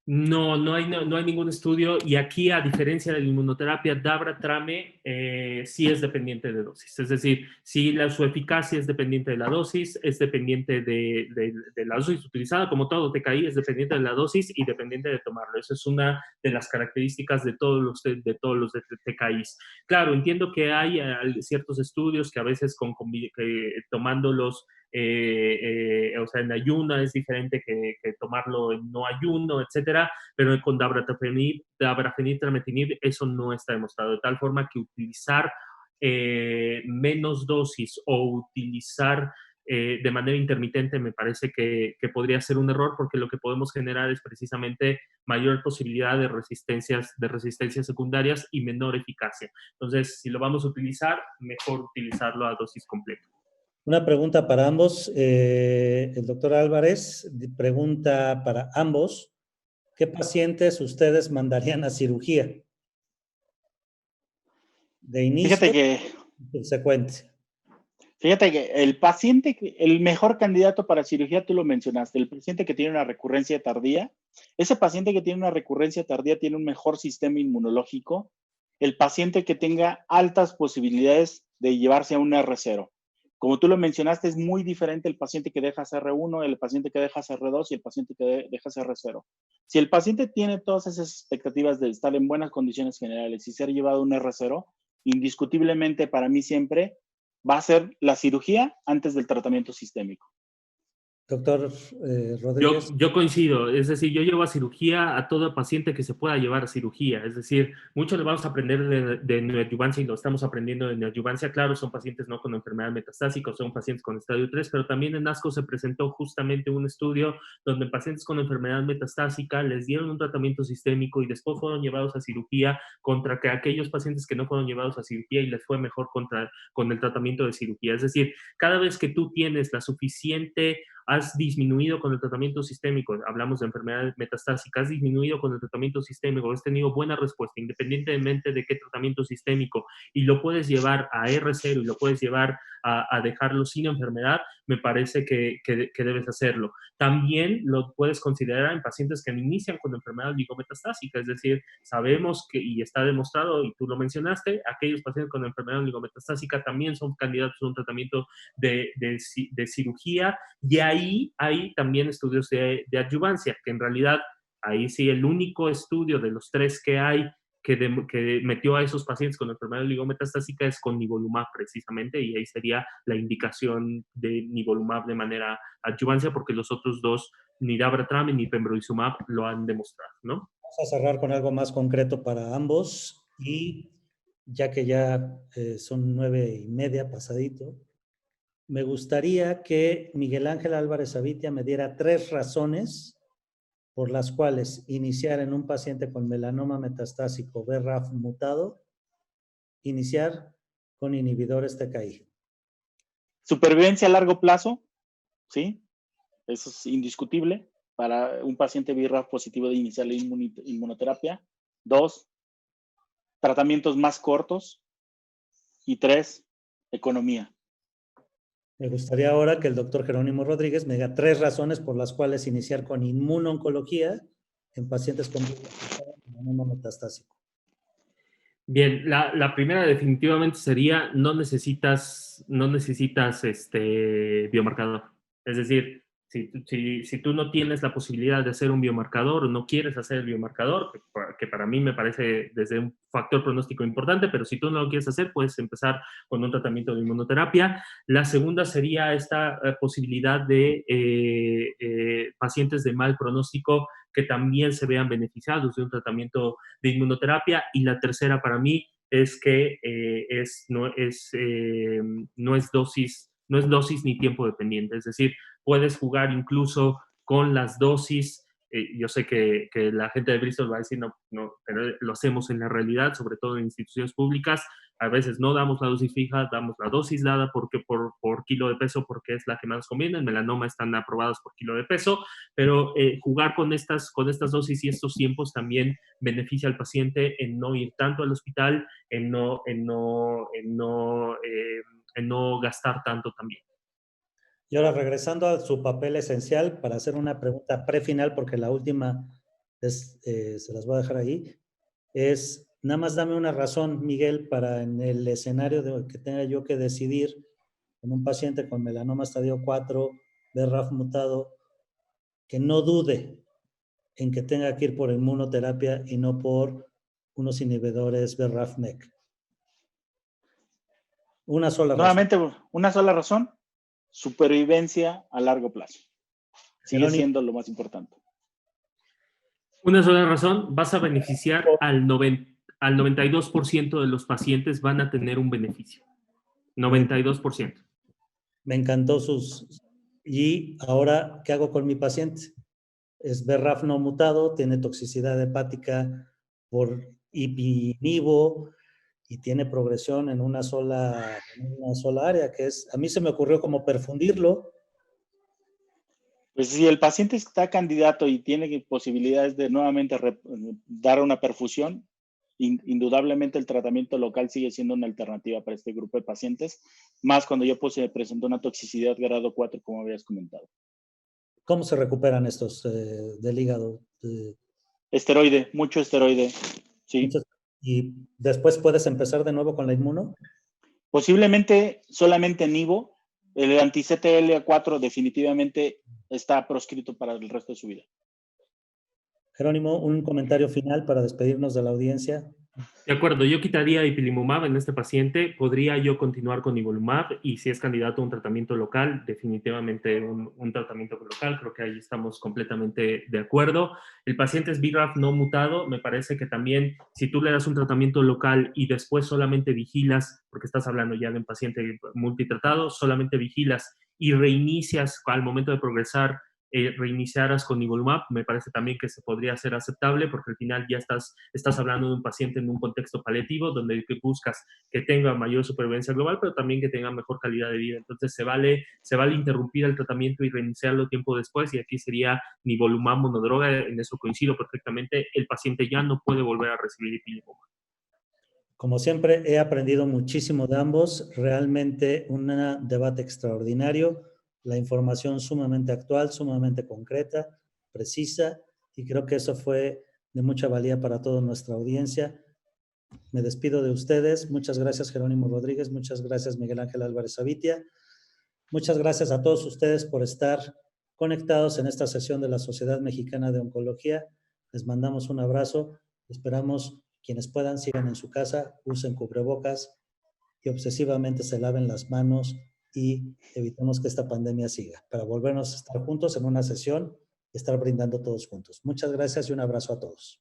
No hay ningún estudio y aquí, a diferencia de la inmunoterapia, Dabratrame sí es dependiente de dosis. Es decir, si su eficacia es dependiente de la dosis, es dependiente de la dosis utilizada, como todo TKI, es dependiente de la dosis y dependiente de tomarlo. Eso es una de las características de todos los TKIs. Claro, entiendo que hay ciertos estudios que a veces tomándolos o sea, en ayuno es diferente que tomarlo en no ayuno, etcétera, pero con dabrafenib, eso no está demostrado, de tal forma que utilizar menos dosis o utilizar de manera intermitente me parece que podría ser un error, porque lo que podemos generar es precisamente mayor posibilidad de resistencias secundarias y menor eficacia. Entonces, si lo vamos a utilizar, mejor utilizarlo a dosis completa. Una pregunta para ambos. El doctor Álvarez pregunta para ambos, ¿qué pacientes ustedes mandarían a cirugía? De inicio y subsecuente. Fíjate que el paciente, el mejor candidato para cirugía, tú lo mencionaste, el paciente que tiene una recurrencia tardía, ese paciente que tiene una recurrencia tardía tiene un mejor sistema inmunológico, el paciente que tenga altas posibilidades de llevarse a un R0. Como tú lo mencionaste, es muy diferente el paciente que deja CR1, el paciente que deja CR2 y el paciente que deja CR0. Si el paciente tiene todas esas expectativas de estar en buenas condiciones generales y ser llevado a un R0, indiscutiblemente para mí siempre va a ser la cirugía antes del tratamiento sistémico. Doctor Rodríguez. Yo coincido, es decir, yo llevo a cirugía a todo paciente que se pueda llevar a cirugía, es decir, mucho le vamos a aprender de neoadyuvancia y lo estamos aprendiendo de neoadyuvancia. Claro, son pacientes no con enfermedad metastásica, son pacientes con estadio 3, pero también en ASCO se presentó justamente un estudio donde pacientes con enfermedad metastásica les dieron un tratamiento sistémico y después fueron llevados a cirugía, contra que aquellos pacientes que no fueron llevados a cirugía y les fue mejor con el tratamiento de cirugía. Es decir, cada vez que tú tienes la suficiente, has disminuido con el tratamiento sistémico, hablamos de enfermedades metastásicas, has disminuido con el tratamiento sistémico, has tenido buena respuesta independientemente de qué tratamiento sistémico, y lo puedes llevar a R0 y lo puedes llevar a dejarlo sin enfermedad, me parece que debes hacerlo. También lo puedes considerar en pacientes que inician con enfermedad oligometastásica, es decir, sabemos que, y está demostrado, y tú lo mencionaste, aquellos pacientes con enfermedad oligometastásica también son candidatos a un tratamiento de cirugía, y ahí hay también estudios de adyuvancia, que en realidad ahí sí el único estudio de los 3 que hay que metió a esos pacientes con enfermedad oligometastásica es con nivolumab precisamente, y ahí sería la indicación de nivolumab de manera adyuvancia, porque los otros 2, ni dabratrame ni pembrolizumab, lo han demostrado, ¿no? Vamos a cerrar con algo más concreto para ambos, y ya que ya son 9:30 pasadito, me gustaría que Miguel Ángel Álvarez Avitia me diera 3 razones por las cuales iniciar en un paciente con melanoma metastásico BRAF mutado, iniciar con inhibidores TKI. Supervivencia a largo plazo, ¿sí? Eso es indiscutible para un paciente BRAF positivo de iniciar la inmunoterapia. 2, tratamientos más cortos. Y 3, economía. Me gustaría ahora que el doctor Jerónimo Rodríguez me diga 3 razones por las cuales iniciar con inmunooncología en pacientes con melanoma metastásico. Bien, la primera definitivamente sería no necesitas biomarcador. Es decir, si tú no tienes la posibilidad de hacer un biomarcador o no quieres hacer el biomarcador, que para mí me parece desde un factor pronóstico importante, pero si tú no lo quieres hacer, puedes empezar con un tratamiento de inmunoterapia. La segunda sería esta posibilidad de pacientes de mal pronóstico que también se vean beneficiados de un tratamiento de inmunoterapia. Y la tercera para mí es que no es dosis ni tiempo dependiente. Es decir, puedes jugar incluso con las dosis yo sé que la gente de Bristol va a decir, no, pero lo hacemos en la realidad, sobre todo en instituciones públicas. A veces no damos la dosis fija, damos la dosis dada por kilo de peso porque es la que más conviene. El melanoma están aprobados por kilo de peso, pero jugar con estas dosis y estos tiempos también beneficia al paciente en no ir tanto al hospital, en no gastar tanto también. Y ahora regresando a su papel esencial, para hacer una pregunta prefinal, porque la última se las voy a dejar ahí, es, nada más dame una razón, Miguel, para en el escenario que tenga yo que decidir con un paciente con melanoma estadio 4, BRAF mutado, que no dude en que tenga que ir por inmunoterapia y no por unos inhibidores BRAF-MEK. Una sola razón. Nuevamente, una sola razón, supervivencia a largo plazo. Sigue siendo lo más importante. Una sola razón, vas a beneficiar al 92% de los pacientes van a tener un beneficio. 92%. Me encantó Y ahora, ¿qué hago con mi paciente? Es BRAF no mutado, tiene toxicidad hepática por IPI-NIVO y tiene progresión en una sola área, que es, a mí se me ocurrió como perfundirlo. Pues si el paciente está candidato y tiene posibilidades de nuevamente dar una perfusión, indudablemente el tratamiento local sigue siendo una alternativa para este grupo de pacientes, más cuando yo presentó una toxicidad grado 4, como habías comentado. ¿Cómo se recuperan estos del hígado? Esteroide, mucho esteroide, sí. ¿Y después puedes empezar de nuevo con la inmuno? Posiblemente solamente NIVO. El anti-CTLA4 definitivamente está proscrito para el resto de su vida. Jerónimo, un comentario final para despedirnos de la audiencia. De acuerdo, yo quitaría ipilimumab en este paciente, podría yo continuar con nivolumab y si es candidato a un tratamiento local, definitivamente un tratamiento local, creo que ahí estamos completamente de acuerdo. El paciente es BRAF no mutado, me parece que también si tú le das un tratamiento local y después solamente vigilas, porque estás hablando ya de un paciente multitratado, solamente vigilas y reinicias al momento de progresar, reiniciaras con nivolumab, me parece también que se podría hacer aceptable porque al final ya estás hablando de un paciente en un contexto paliativo donde buscas que tenga mayor supervivencia global, pero también que tenga mejor calidad de vida. Entonces se vale interrumpir el tratamiento y reiniciarlo tiempo después y aquí sería nivolumab monodroga, en eso coincido perfectamente, el paciente ya no puede volver a recibir ipilimumab. Como siempre, he aprendido muchísimo de ambos, realmente un debate extraordinario, la información sumamente actual, sumamente concreta, precisa, y creo que eso fue de mucha valía para toda nuestra audiencia. Me despido de ustedes. Muchas gracias, Jerónimo Rodríguez. Muchas gracias, Miguel Ángel Álvarez Avitia. Muchas gracias a todos ustedes por estar conectados en esta sesión de la Sociedad Mexicana de Oncología. Les mandamos un abrazo. Esperamos quienes puedan sigan en su casa, usen cubrebocas y obsesivamente se laven las manos y evitemos que esta pandemia siga, para volvernos a estar juntos en una sesión y estar brindando todos juntos. Muchas gracias y un abrazo a todos.